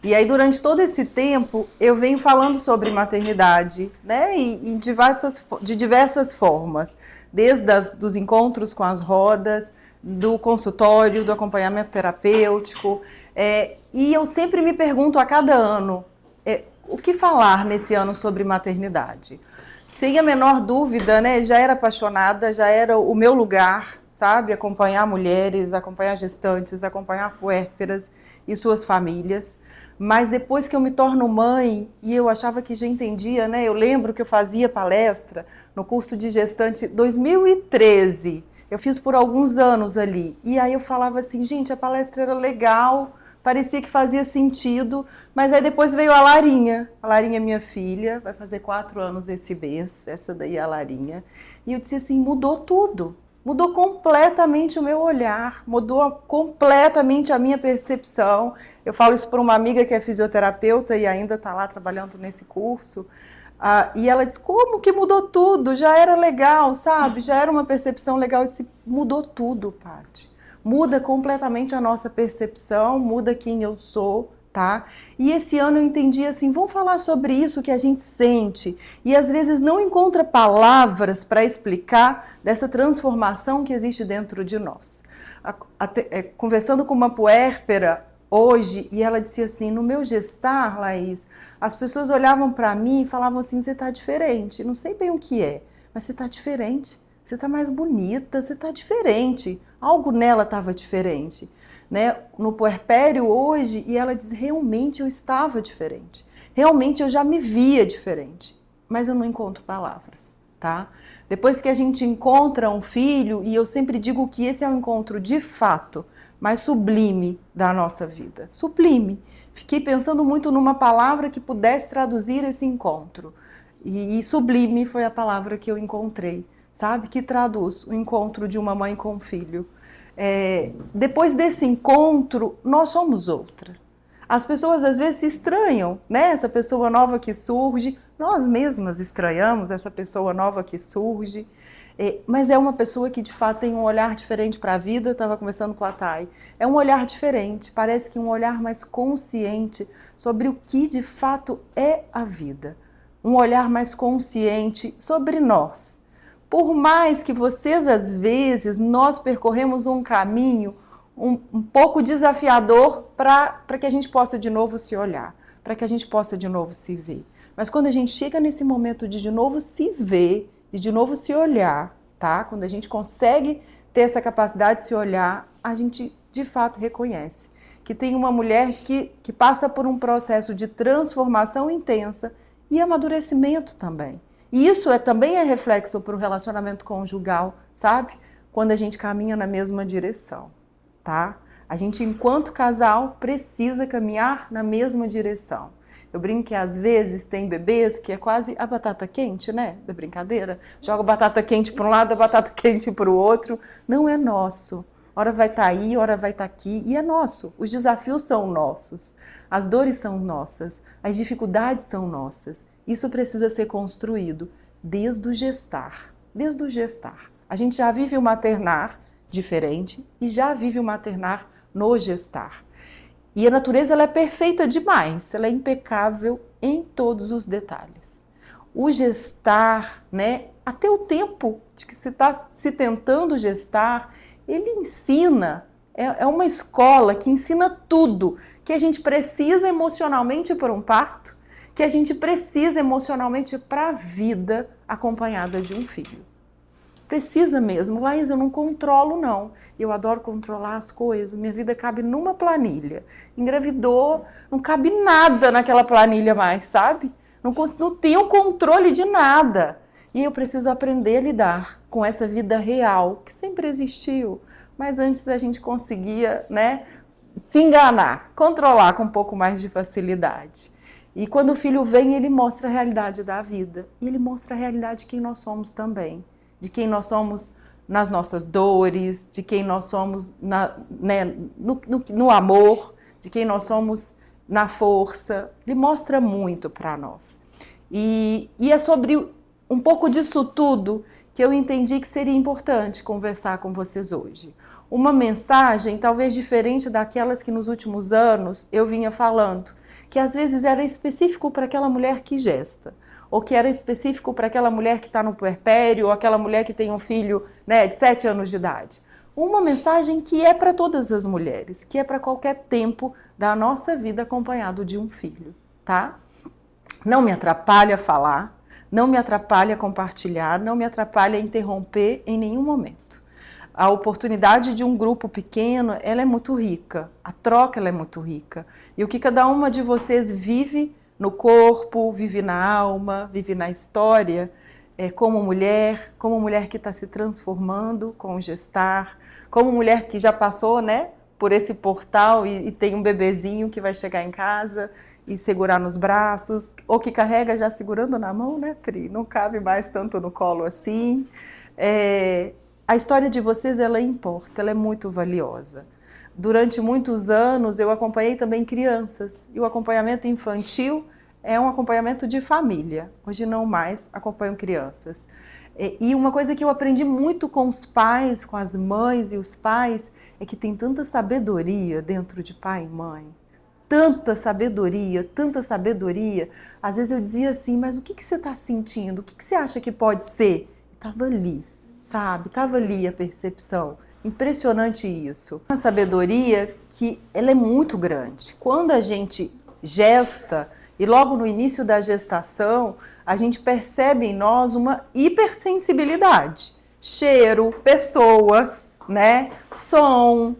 E aí, durante todo esse tempo, eu venho falando sobre maternidade, né? E de diversas formas. Desde dos encontros com as rodas, do consultório, do acompanhamento terapêutico. E eu sempre me pergunto a cada ano, o que falar nesse ano sobre maternidade? Sem a menor dúvida, né? Já era apaixonada, já era o meu lugar, sabe? Acompanhar mulheres, acompanhar gestantes, acompanhar puérperas e suas famílias. Mas depois que eu me torno mãe, e eu achava que já entendia, né? Eu lembro que eu fazia palestra no curso de gestante 2013. Eu fiz por alguns anos ali. E aí eu falava assim, gente, a palestra era legal, parecia que fazia sentido, mas aí depois veio a Larinha. A Larinha é minha filha, vai fazer 4 anos esse mês, essa daí é a Larinha. E eu disse assim, mudou tudo. Mudou completamente o meu olhar, mudou completamente a minha percepção. Eu falo isso para uma amiga que é fisioterapeuta e ainda está lá trabalhando nesse curso. E ela disse, como que mudou tudo? Já era legal, sabe? Já era uma percepção legal. Eu disse, mudou tudo, Paty. Muda completamente a nossa percepção, muda quem eu sou, tá? E esse ano eu entendi assim, vamos falar sobre isso que a gente sente e às vezes não encontra palavras para explicar dessa transformação que existe dentro de nós. Conversando com uma puérpera hoje, e ela disse assim, no meu gestar, Laís, as pessoas olhavam para mim e falavam assim, você está diferente, não sei bem o que é, mas você está diferente. Você está mais bonita, você está diferente. Algo nela estava diferente, né? No puerpério hoje, e ela diz, realmente eu estava diferente. Realmente eu já me via diferente. Mas eu não encontro palavras, tá? Depois que a gente encontra um filho, e eu sempre digo que esse é um encontro de fato mais sublime da nossa vida. Sublime. Fiquei pensando muito numa palavra que pudesse traduzir esse encontro. E sublime foi a palavra que eu encontrei. Sabe? Que traduz o encontro de uma mãe com um filho. Depois desse encontro, nós somos outra. As pessoas às vezes se estranham, né? Essa pessoa nova que surge, nós mesmas estranhamos essa pessoa nova que surge, mas é uma pessoa que de fato tem um olhar diferente para a vida. Estava conversando com a Thay. É um olhar diferente, parece que um olhar mais consciente sobre o que de fato é a vida. Um olhar mais consciente sobre nós. Por mais que vocês, às vezes, nós percorremos um caminho um pouco desafiador para que a gente possa de novo se olhar, para que a gente possa de novo se ver. Mas quando a gente chega nesse momento de novo se ver, de novo se olhar, tá? Quando a gente consegue ter essa capacidade de se olhar, a gente de fato reconhece que tem uma mulher que passa por um processo de transformação intensa e amadurecimento também. E isso também é reflexo para o relacionamento conjugal, sabe? Quando a gente caminha na mesma direção, tá? A gente, enquanto casal, precisa caminhar na mesma direção. Eu brinco que às vezes tem bebês que é quase a batata quente, né? Da brincadeira. Joga batata quente para um lado, a batata quente para o outro. Não é nosso. Hora vai estar aí, hora vai estar aqui. E é nosso. Os desafios são nossos. As dores são nossas. As dificuldades são nossas. Isso precisa ser construído desde o gestar. Desde o gestar. A gente já vive o maternar diferente e já vive o maternar no gestar. E a natureza ela é perfeita demais, ela é impecável em todos os detalhes. O gestar, né, até o tempo de que se está se tentando gestar, ele ensina, é uma escola que ensina tudo que a gente precisa emocionalmente para um parto, que a gente precisa emocionalmente para a vida acompanhada de um filho. Precisa mesmo. Laís, eu não controlo não. Eu adoro controlar as coisas. Minha vida cabe numa planilha. Engravidou, não cabe nada naquela planilha mais, sabe? Não tenho controle de nada. E eu preciso aprender a lidar com essa vida real, que sempre existiu. Mas antes a gente conseguia, né, se enganar, controlar com um pouco mais de facilidade. E quando o filho vem, ele mostra a realidade da vida. E ele mostra a realidade de quem nós somos também. De quem nós somos nas nossas dores, de quem nós somos no amor, de quem nós somos na força. Ele mostra muito para nós. E é sobre um pouco disso tudo que eu entendi que seria importante conversar com vocês hoje. Uma mensagem talvez diferente daquelas que nos últimos anos eu vinha falando. que às vezes era específico para aquela mulher que gesta, ou que era específico para aquela mulher que está no puerpério, ou aquela mulher que tem um filho, né, de 7 anos de idade. Uma mensagem que é para todas as mulheres, que é para qualquer tempo da nossa vida acompanhado de um filho, tá? Não me atrapalha falar, não me atrapalha compartilhar, não me atrapalha interromper em nenhum momento. A oportunidade de um grupo pequeno, ela é muito rica, a troca ela é muito rica. E o que cada uma de vocês vive no corpo, vive na alma, vive na história, como mulher que está se transformando com o gestar, como mulher que já passou, né, por esse portal e tem um bebezinho que vai chegar em casa e segurar nos braços, ou que carrega já segurando na mão, né, Pri? Não cabe mais tanto no colo assim. A história de vocês, ela importa, ela é muito valiosa. Durante muitos anos eu acompanhei também crianças, e o acompanhamento infantil é um acompanhamento de família. Hoje não mais acompanho crianças. E uma coisa que eu aprendi muito com os pais, com as mães e os pais, é que tem tanta sabedoria dentro de pai e mãe. Tanta sabedoria, tanta sabedoria. Às vezes eu dizia assim, mas o que você está sentindo? O que você acha que pode ser? Estava ali, sabe? Estava ali a percepção. Impressionante isso. Uma sabedoria que ela é muito grande. Quando a gente gesta, e logo no início da gestação, a gente percebe em nós uma hipersensibilidade. Cheiro, pessoas, né? Som,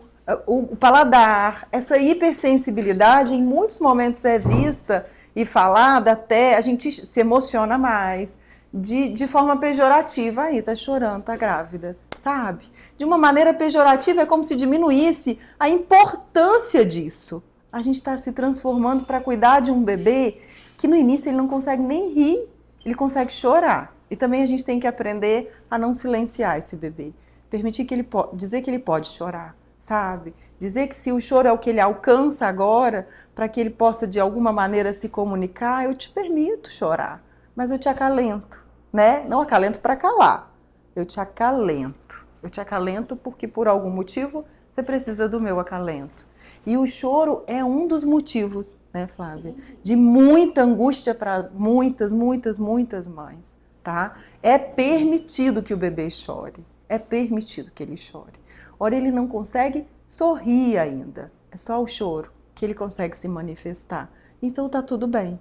o paladar, essa hipersensibilidade em muitos momentos é vista e falada até, a gente se emociona mais, de forma pejorativa. Aí, tá chorando, tá grávida, sabe? De uma maneira pejorativa é como se diminuísse a importância disso. A gente está se transformando para cuidar de um bebê que no início ele não consegue nem rir, ele consegue chorar. E também a gente tem que aprender a não silenciar esse bebê. Permitir que ele dizer que ele pode chorar, sabe? Dizer que se o choro é o que ele alcança agora, para que ele possa de alguma maneira se comunicar, eu te permito chorar, mas eu te acalento, né? Não acalento para calar, eu te acalento. Eu te acalento porque por algum motivo você precisa do meu acalento. E o choro é um dos motivos, né, Flávia, de muita angústia para muitas mães, tá? É permitido que o bebê chore, é permitido que ele chore. Ora, ele não consegue sorrir ainda, é só o choro que ele consegue se manifestar. Então tá tudo bem.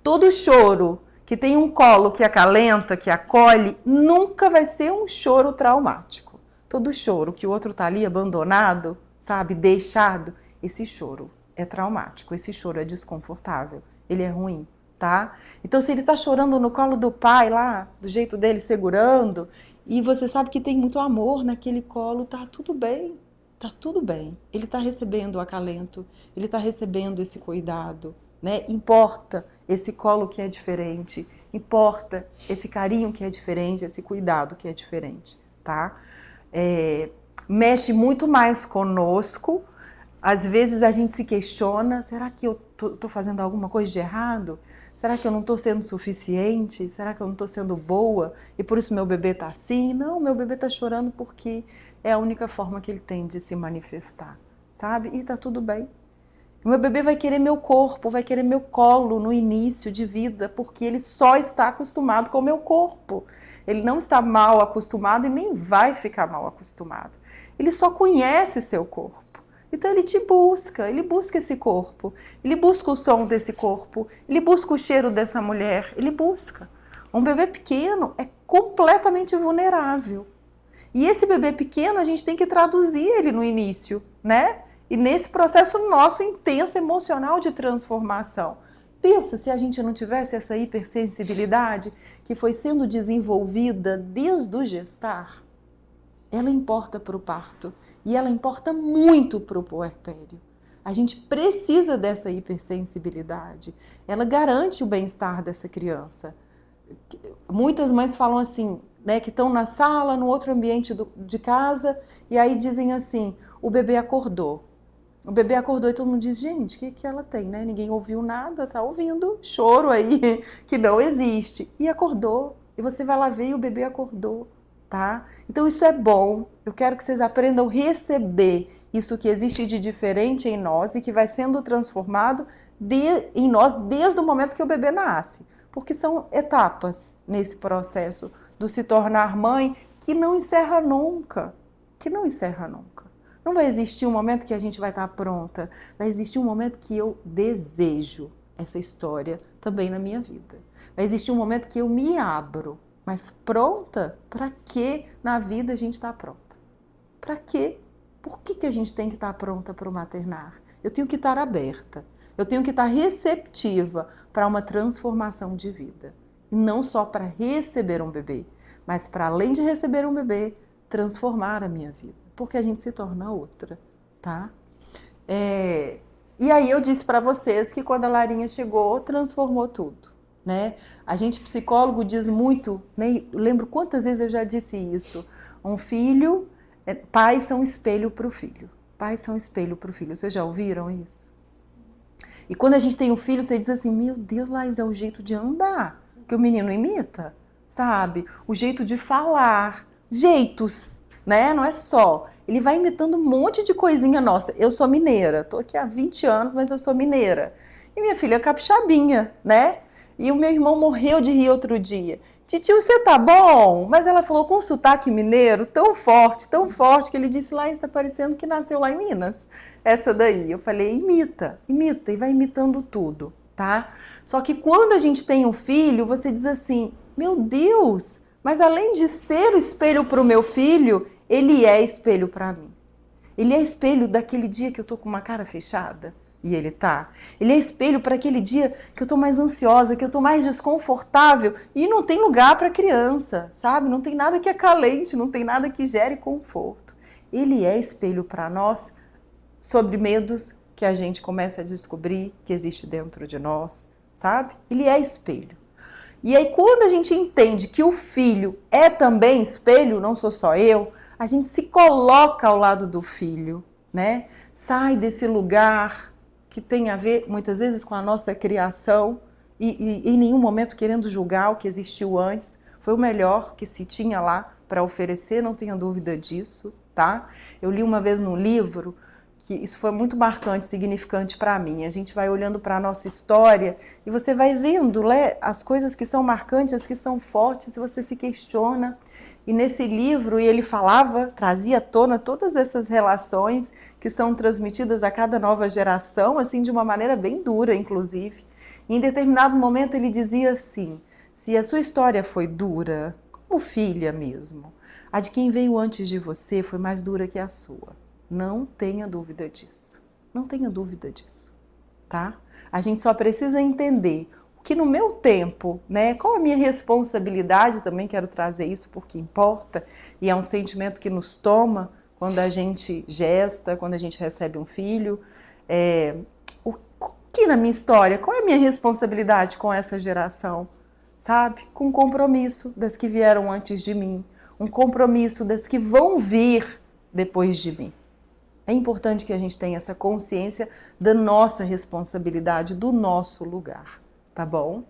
Todo choro que tem um colo que acalenta, que acolhe, nunca vai ser um choro traumático. Todo choro que o outro tá ali abandonado, sabe, deixado, esse choro é traumático, esse choro é desconfortável, ele é ruim, tá? Então se ele tá chorando no colo do pai lá, do jeito dele, segurando, e você sabe que tem muito amor naquele colo, tá tudo bem, tá tudo bem. Ele tá recebendo o acalento, ele tá recebendo esse cuidado, né? Importa esse colo que é diferente, importa esse carinho que é diferente, esse cuidado que é diferente, tá? Mexe muito mais conosco. Às vezes a gente se questiona, será que eu estou fazendo alguma coisa de errado? Será que eu não estou sendo suficiente? Será que eu não estou sendo boa? E por isso meu bebê está assim? Não, meu bebê está chorando porque é a única forma que ele tem de se manifestar, sabe? E está tudo bem. O meu bebê vai querer meu corpo, vai querer meu colo no início de vida, porque ele só está acostumado com o meu corpo. Ele não está mal acostumado e nem vai ficar mal acostumado. Ele só conhece seu corpo. Então ele te busca, ele busca esse corpo, ele busca o som desse corpo, ele busca o cheiro dessa mulher, ele busca. Um bebê pequeno é completamente vulnerável. E esse bebê pequeno a gente tem que traduzir ele no início, né? E nesse processo nosso intenso emocional de transformação. Pensa se a gente não tivesse essa hipersensibilidade que foi sendo desenvolvida desde o gestar. Ela importa para o parto e ela importa muito para o puerpério. A gente precisa dessa hipersensibilidade. Ela garante o bem-estar dessa criança. Muitas mães falam assim, né, que estão na sala, no outro ambiente de casa, e aí dizem assim, o bebê acordou. O bebê acordou e todo mundo diz, gente, o que ela tem, né? Ninguém ouviu nada, tá ouvindo choro aí que não existe. E acordou. E você vai lá ver e o bebê acordou. Tá? Então isso é bom, eu quero que vocês aprendam a receber isso que existe de diferente em nós e que vai sendo transformado em nós desde o momento que o bebê nasce, porque são etapas nesse processo do se tornar mãe que não encerra nunca, que não encerra nunca. Não vai existir um momento que a gente vai estar pronta, vai existir um momento que eu desejo essa história também na minha vida. Vai existir um momento que eu me abro, mas pronta? Para que na vida a gente está pronta? Para quê? Por que a gente tem que estar pronta para o maternar? Eu tenho que estar aberta, eu tenho que estar receptiva para uma transformação de vida. E não só para receber um bebê, mas para além de receber um bebê, transformar a minha vida. Porque a gente se torna outra, tá? E aí eu disse para vocês que quando a Larinha chegou, transformou tudo, né? A gente psicólogo diz muito, né? Lembro quantas vezes eu já disse isso. Um filho, pais são espelho para o filho. Pais são espelho para o filho. Vocês já ouviram isso? E quando a gente tem um filho, você diz assim, meu Deus, Laís, é o jeito de andar que o menino imita, sabe? O jeito de falar, jeitos, né? Não é só. Ele vai imitando um monte de coisinha nossa. Eu sou mineira, tô aqui há 20 anos, mas eu sou mineira. E minha filha é capixabinha, né? E o meu irmão morreu de rir outro dia. Titio, você tá bom? Mas ela falou com um sotaque mineiro tão forte, que ele disse, lá está parecendo que nasceu lá em Minas. Essa daí. Eu falei, imita, imita, e vai imitando tudo, tá? Só que quando a gente tem um filho, você diz assim, meu Deus, mas além de ser o espelho para o meu filho, ele é espelho para mim. Ele é espelho daquele dia que eu tô com uma cara fechada. E ele tá. Ele é espelho para aquele dia que eu tô mais ansiosa, que eu tô mais desconfortável. E não tem lugar para criança, sabe? Não tem nada que acalente, não tem nada que gere conforto. Ele é espelho para nós sobre medos que a gente começa a descobrir que existe dentro de nós, sabe? Ele é espelho. E aí quando a gente entende que o filho é também espelho, não sou só eu, a gente se coloca ao lado do filho, né? Sai desse lugar que tem a ver, muitas vezes, com a nossa criação e em nenhum momento querendo julgar o que existiu antes. Foi o melhor que se tinha lá para oferecer, não tenha dúvida disso, tá? Eu li uma vez num livro que isso foi muito marcante, significante para mim. A gente vai olhando para a nossa história e você vai vendo, né, as coisas que são marcantes, as que são fortes, e você se questiona. E nesse livro ele falava, trazia à tona todas essas relações que são transmitidas a cada nova geração, assim, de uma maneira bem dura, inclusive. E em determinado momento ele dizia assim, se a sua história foi dura, como filha mesmo, a de quem veio antes de você foi mais dura que a sua. Não tenha dúvida disso. Não tenha dúvida disso, tá? A gente só precisa entender que no meu tempo, né, qual a minha responsabilidade, também quero trazer isso porque importa, e é um sentimento que nos toma quando a gente gesta, quando a gente recebe um filho, o que na minha história, qual é a minha responsabilidade com essa geração, sabe? Com um compromisso das que vieram antes de mim, um compromisso das que vão vir depois de mim. É importante que a gente tenha essa consciência da nossa responsabilidade, do nosso lugar, tá bom?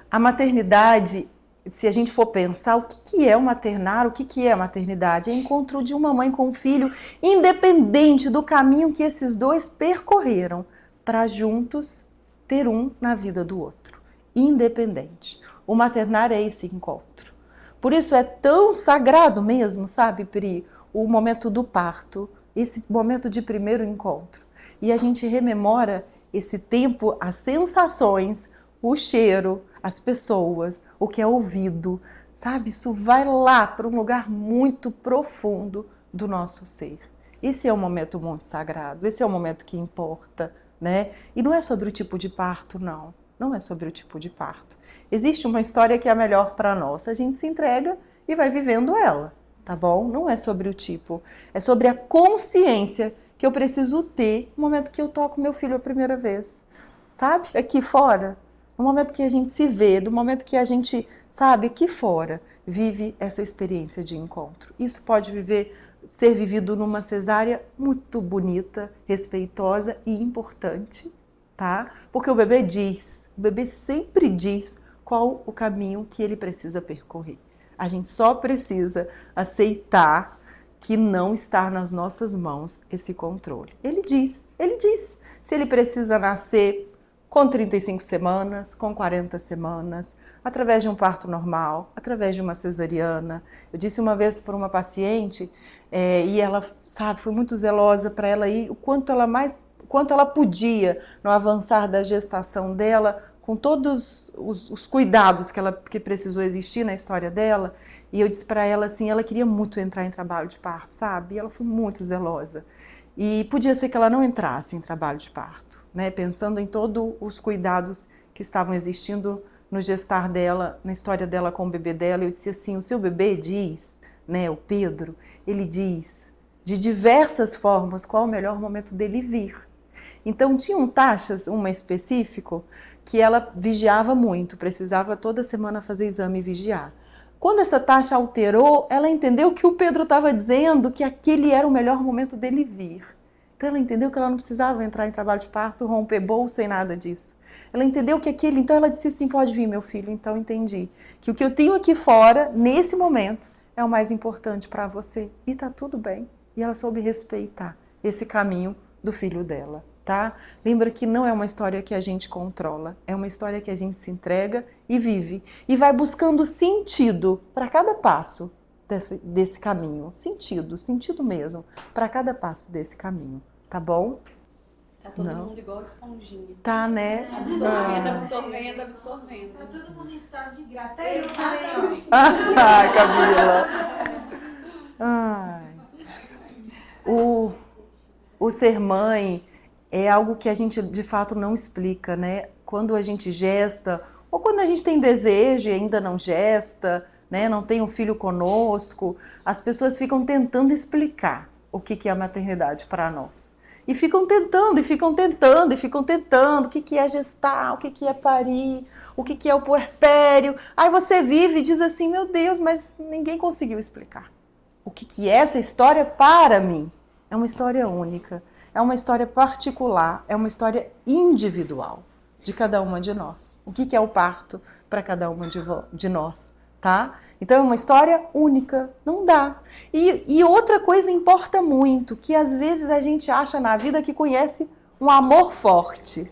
A maternidade, se a gente for pensar o que é o maternar, o que é a maternidade? É o encontro de uma mãe com um filho, independente do caminho que esses dois percorreram, para juntos ter um na vida do outro. Independente. O maternar é esse encontro. Por isso é tão sagrado mesmo, sabe, Pri? O momento do parto, esse momento de primeiro encontro. E a gente rememora esse tempo, as sensações, o cheiro, as pessoas, o que é ouvido, sabe? Isso vai lá para um lugar muito profundo do nosso ser. Esse é um momento muito sagrado, esse é o momento que importa, né? E não é sobre o tipo de parto, não. Não é sobre o tipo de parto. Existe uma história que é a melhor para nós. A gente se entrega e vai vivendo ela, tá bom? Não é sobre o tipo. É sobre a consciência que eu preciso ter no momento que eu toco meu filho a primeira vez. Sabe? Aqui fora. No momento que a gente se vê, do momento que a gente, sabe, aqui fora, vive essa experiência de encontro. Isso pode ser vivido numa cesárea muito bonita, respeitosa e importante, tá? Porque o bebê sempre diz qual o caminho que ele precisa percorrer. A gente só precisa aceitar que não está nas nossas mãos esse controle. Ele diz. Se ele precisa nascer com 35 semanas, com 40 semanas, através de um parto normal, através de uma cesariana. Eu disse uma vez para uma paciente, e ela, sabe, foi muito zelosa para ela ir, o quanto ela podia no avançar da gestação dela, com todos os cuidados que precisou existir na história dela. E eu disse para ela assim, ela queria muito entrar em trabalho de parto, sabe? E ela foi muito zelosa. E podia ser que ela não entrasse em trabalho de parto, né? Pensando em todos os cuidados que estavam existindo no gestar dela, na história dela com o bebê dela. Eu disse assim, o seu bebê diz, né, o Pedro, ele diz de diversas formas qual o melhor momento dele vir. Então tinham taxas, uma específico, que ela vigiava muito, precisava toda semana fazer exame e vigiar. Quando essa taxa alterou, ela entendeu que o Pedro estava dizendo que aquele era o melhor momento dele vir. Então ela entendeu que ela não precisava entrar em trabalho de parto, romper bolsa e nada disso. Ela entendeu que aquele, então ela disse assim, pode vir meu filho, então entendi. Que o que eu tenho aqui fora, nesse momento, é o mais importante para você. E tá tudo bem. E ela soube respeitar esse caminho do filho dela. Tá? Lembra que não é uma história que a gente controla, é uma história que a gente se entrega e vive. E vai buscando sentido para cada passo desse caminho. Sentido mesmo, para cada passo desse caminho. Tá bom? Tá todo mundo igual esponjinha. Tá, né? Absorvendo. Tá todo mundo em estado de graça. Até eu falei, Ai, Camila. Ai. O ser mãe é algo que a gente de fato não explica, né? Quando a gente gesta, ou quando a gente tem desejo e ainda não gesta, né? Não tem um filho conosco, as pessoas ficam tentando explicar o que é a maternidade para nós. E ficam tentando, o que é gestar, o que é parir, o que é o puerpério. Aí você vive e diz assim, meu Deus, mas ninguém conseguiu explicar. O que é essa história para mim? É uma história única. É uma história particular, é uma história individual de cada uma de nós. O que é o parto para cada uma de nós, tá? Então é uma história única, não dá. E outra coisa importa muito, que às vezes a gente acha na vida que conhece um amor forte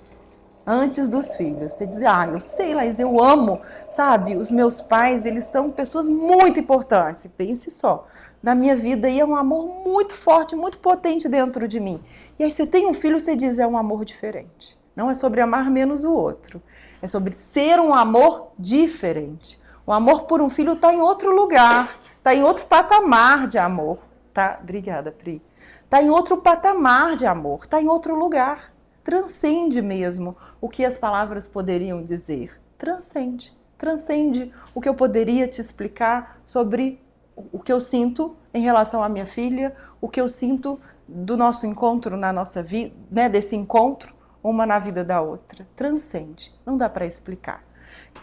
antes dos filhos. Você diz, eu sei, Laís, eu amo, sabe? Os meus pais, eles são pessoas muito importantes. Pense só, na minha vida e é um amor muito forte, muito potente dentro de mim. E aí você tem um filho, você diz, é um amor diferente. Não é sobre amar menos o outro. É sobre ser um amor diferente. O amor por um filho está em outro lugar, está em outro patamar de amor. Tá? Obrigada, Pri. Está em outro patamar de amor, está em outro lugar. Transcende mesmo o que as palavras poderiam dizer. Transcende o que eu poderia te explicar sobre o que eu sinto em relação à minha filha, o que eu sinto do nosso encontro na nossa vida, né, desse encontro, uma na vida da outra. Transcende, não dá para explicar.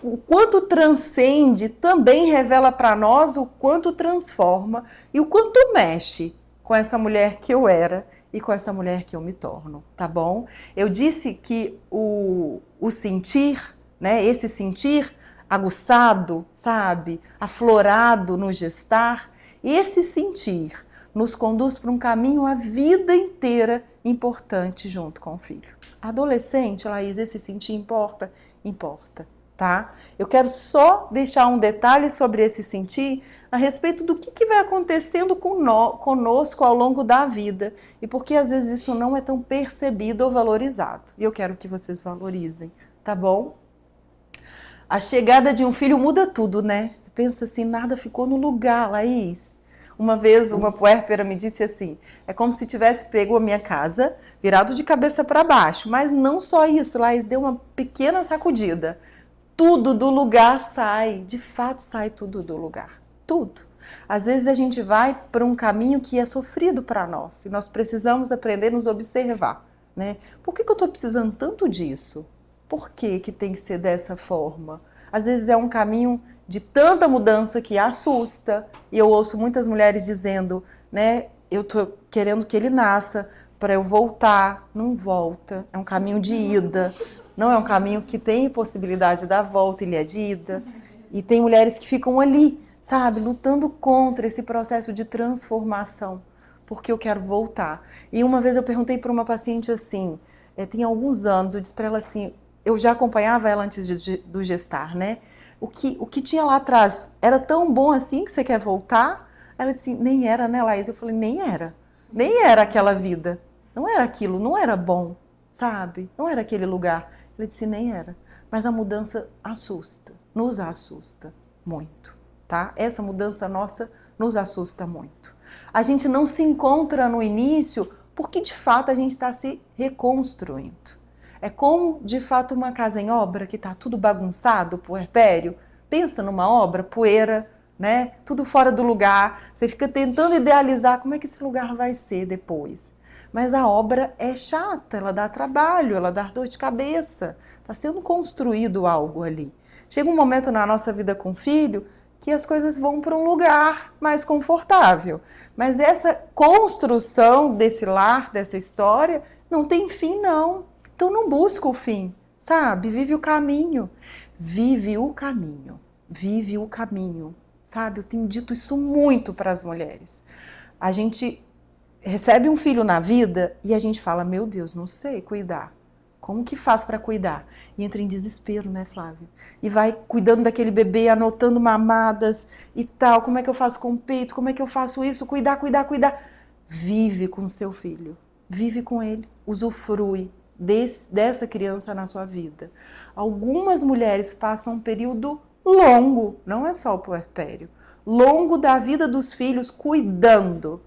O quanto transcende também revela para nós o quanto transforma e o quanto mexe com essa mulher que eu era e com essa mulher que eu me torno, tá bom? Eu disse que o sentir, né, esse sentir aguçado, sabe, aflorado no gestar, esse sentir nos conduz para um caminho a vida inteira importante junto com o filho. Adolescente, Laís, esse sentir importa? Importa, tá? Eu quero só deixar um detalhe sobre esse sentir a respeito do que vai acontecendo conosco ao longo da vida e porque às vezes isso não é tão percebido ou valorizado. E eu quero que vocês valorizem, tá bom? A chegada de um filho muda tudo, né? Você pensa assim, nada ficou no lugar, Laís. Uma vez uma puérpera me disse assim, é como se tivesse pego a minha casa, virado de cabeça para baixo, mas não só isso, Laís, deu uma pequena sacudida. Tudo do lugar sai, de fato sai tudo do lugar, tudo. Às vezes a gente vai para um caminho que é sofrido para nós e nós precisamos aprender a nos observar, né? Por que eu estou precisando tanto disso? Por que tem que ser dessa forma? Às vezes é um caminho de tanta mudança que assusta. E eu ouço muitas mulheres dizendo, né, eu tô querendo que ele nasça para eu voltar. Não volta, é um caminho de ida. Não é um caminho que tem possibilidade da volta, ele é de ida. E tem mulheres que ficam ali, sabe, lutando contra esse processo de transformação, porque eu quero voltar. E uma vez eu perguntei para uma paciente assim, tem alguns anos, eu disse para ela assim, eu já acompanhava ela antes do gestar, né? O que tinha lá atrás era tão bom assim que você quer voltar? Ela disse, nem era, né, Laís? Eu falei, nem era. Nem era aquela vida. Não era aquilo, não era bom, sabe? Não era aquele lugar. Ela disse, nem era. Mas a mudança assusta, nos assusta muito, tá? Essa mudança nossa nos assusta muito. A gente não se encontra no início porque, de fato, a gente está se reconstruindo. É como, de fato, uma casa em obra que está tudo bagunçado, puerpério. Pensa numa obra, poeira, né? Tudo fora do lugar. Você fica tentando idealizar como é que esse lugar vai ser depois. Mas a obra é chata, ela dá trabalho, ela dá dor de cabeça. Está sendo construído algo ali. Chega um momento na nossa vida com o filho que as coisas vão para um lugar mais confortável. Mas essa construção desse lar, dessa história, não tem fim, não. Então não busca o fim, sabe? Vive o caminho. Vive o caminho. Vive o caminho, sabe? Eu tenho dito isso muito para as mulheres. A gente recebe um filho na vida e a gente fala, meu Deus, não sei cuidar. Como que faz para cuidar? E entra em desespero, né, Flávia? E vai cuidando daquele bebê, anotando mamadas e tal. Como é que eu faço com o peito? Como é que eu faço isso? Cuidar. Vive com o seu filho. Vive com ele. Usufrui dessa criança na sua vida. Algumas mulheres passam um período longo, não é só o puerpério, longo da vida dos filhos cuidando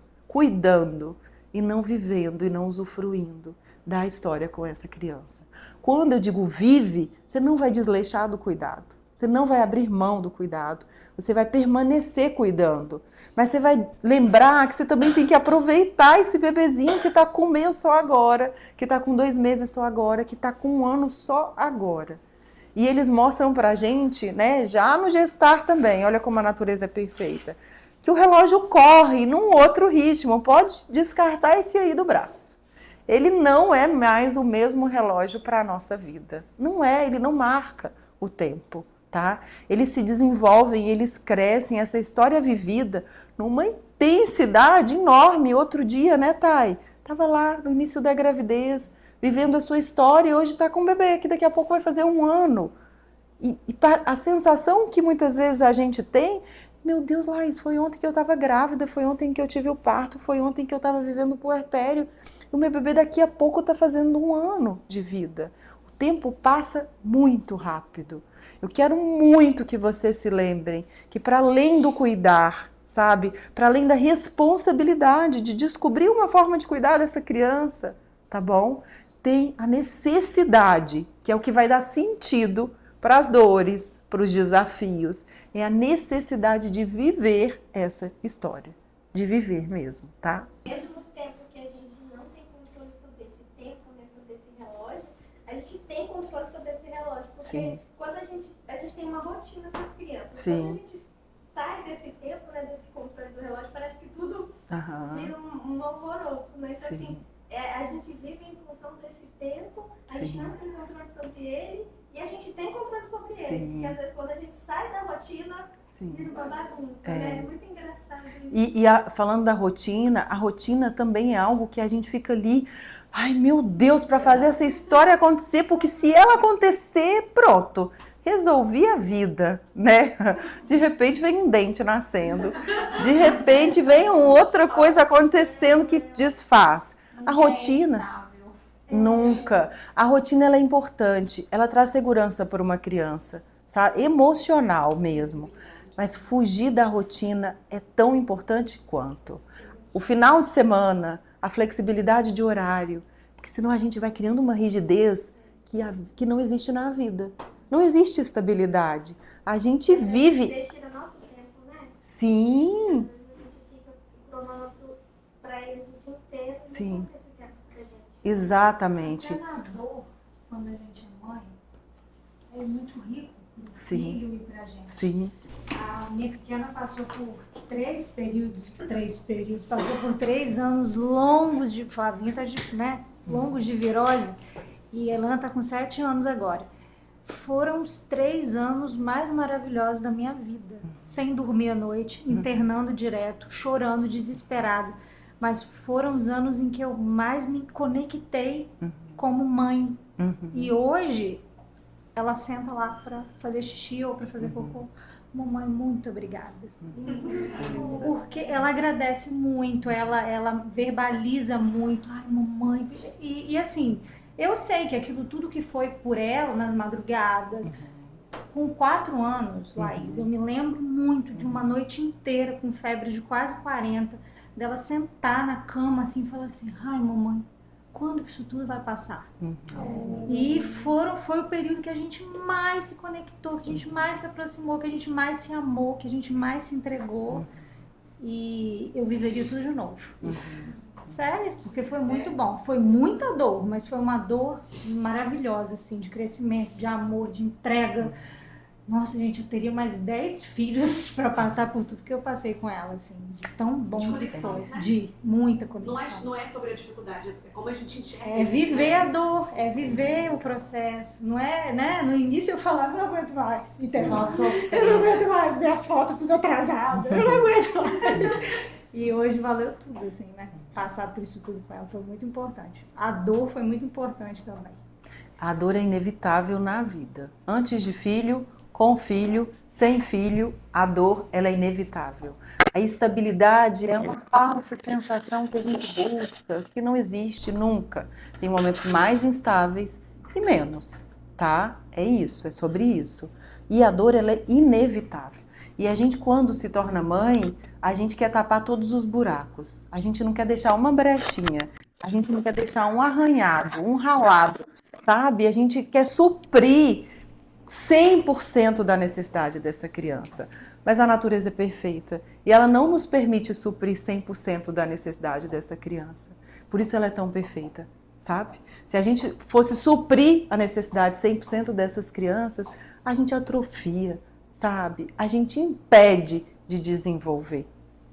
e não vivendo e não usufruindo da história com essa criança. Quando eu digo vive, você não vai desleixar do cuidado, você não vai abrir mão do cuidado, você vai permanecer cuidando, mas você vai lembrar que você também tem que aproveitar esse bebezinho que está com 1 mês só agora, que está com 2 meses só agora, que está com 1 ano só agora. E eles mostram pra gente, né, já no gestar também, olha como a natureza é perfeita, que o relógio corre num outro ritmo, pode descartar esse aí do braço. Ele não é mais o mesmo relógio para a nossa vida. Não é, ele não marca o tempo, tá? Eles se desenvolvem, eles crescem, essa história vivida numa intensidade enorme. Outro dia, né, Thay? Tava lá no início da gravidez, vivendo a sua história e hoje está com um bebê que daqui a pouco vai fazer 1 ano. E a sensação que muitas vezes a gente tem, meu Deus, Laís, foi ontem que eu estava grávida, foi ontem que eu tive o parto, foi ontem que eu estava vivendo o puerpério. O meu bebê daqui a pouco está fazendo 1 ano de vida. O tempo passa muito rápido. Eu quero muito que vocês se lembrem que para além do cuidar, sabe? Para além da responsabilidade de descobrir uma forma de cuidar dessa criança, tá bom? Tem a necessidade, que é o que vai dar sentido para as dores, para os desafios. É a necessidade de viver essa história. De viver mesmo, tá? Mesmo tempo que a gente não tem controle sobre esse tempo, né, sobre esse relógio, a gente tem controle sobre esse relógio. Porque Sim. quando a gente tem uma rotina com as crianças, Sim. quando a gente sai desse tempo, né, desse controle do relógio, parece que tudo vira um alvoroço, né? Então, Sim. assim, a gente vive em função desse tempo, a gente não tem controle sobre ele e a gente tem controle sobre ele. Porque às vezes quando a gente sai da rotina, vira uma bagunça, né? É muito engraçado isso. E falando da rotina, a rotina também é algo que a gente fica ali, ai meu Deus, para fazer essa história acontecer, porque se ela acontecer, pronto, resolvi a vida, né? De repente vem um dente nascendo, de repente vem outra coisa acontecendo que desfaz. A rotina, nunca. A rotina ela é importante, ela traz segurança para uma criança, sabe? Emocional mesmo. Mas fugir da rotina é tão importante quanto. O final de semana, a flexibilidade de horário, porque senão a gente vai criando uma rigidez que não existe na vida. Não existe estabilidade. A gente vive... Deixa no nosso tempo, né? Sim. Às vezes a gente fica com o cronômetro para eles o dia inteiro, e Sim. não sobra esse tempo pra gente. Exatamente. Até na dor, quando a gente é mãe, é muito rico pro Sim. filho e pra gente. Sim. A minha pequena passou por 3 períodos, passou por 3 anos longos de Flavinha, tá né? Longos de virose, e a Elana tá com 7 anos agora. Foram os 3 anos mais maravilhosos da minha vida, sem dormir à noite, internando direto, chorando, desesperada. Mas foram os anos em que eu mais me conectei como mãe. E hoje, ela senta lá para fazer xixi ou para fazer cocô. Mamãe, muito obrigada. Porque ela agradece muito, ela verbaliza muito. Ai, mamãe. E assim, eu sei que aquilo tudo que foi por ela nas madrugadas, com 4 anos, Laís, eu me lembro muito de uma noite inteira com febre de quase 40, dela sentar na cama assim e falar assim, ai, mamãe, quando que isso tudo vai passar? E foi o período que a gente mais se conectou, que a gente mais se aproximou, que a gente mais se amou, que a gente mais se entregou. E eu viveria tudo de novo. Sério, porque foi muito bom. Foi muita dor, mas foi uma dor maravilhosa, assim, de crescimento, de amor, de entrega. Nossa, gente, eu teria mais 10 filhos para passar por tudo que eu passei com ela, assim, de tão bom que foi. Né? De muita conexão. Não é sobre a dificuldade, é como a gente enxerga. É viver a dor, é viver o processo. Não é, né? No início eu falava, eu não aguento mais. Eu não aguento mais, minhas fotos tudo atrasadas, eu não aguento mais. E hoje valeu tudo, assim, né? Passar por isso tudo com ela foi muito importante. A dor foi muito importante também. A dor é inevitável na vida. Antes de filho, com filho, sem filho, a dor ela é inevitável. A estabilidade é uma falsa sensação que a gente busca, que não existe nunca. Tem momentos mais instáveis e menos, tá? É isso, é sobre isso. E a dor ela é inevitável. E a gente, quando se torna mãe, a gente quer tapar todos os buracos. A gente não quer deixar uma brechinha. A gente não quer deixar um arranhado, um ralado, sabe? A gente quer suprir 100% da necessidade dessa criança. Mas a natureza é perfeita e ela não nos permite suprir 100% da necessidade dessa criança. Por isso ela é tão perfeita, sabe? Se a gente fosse suprir a necessidade 100% dessas crianças, a gente atrofia, sabe? A gente impede de desenvolver.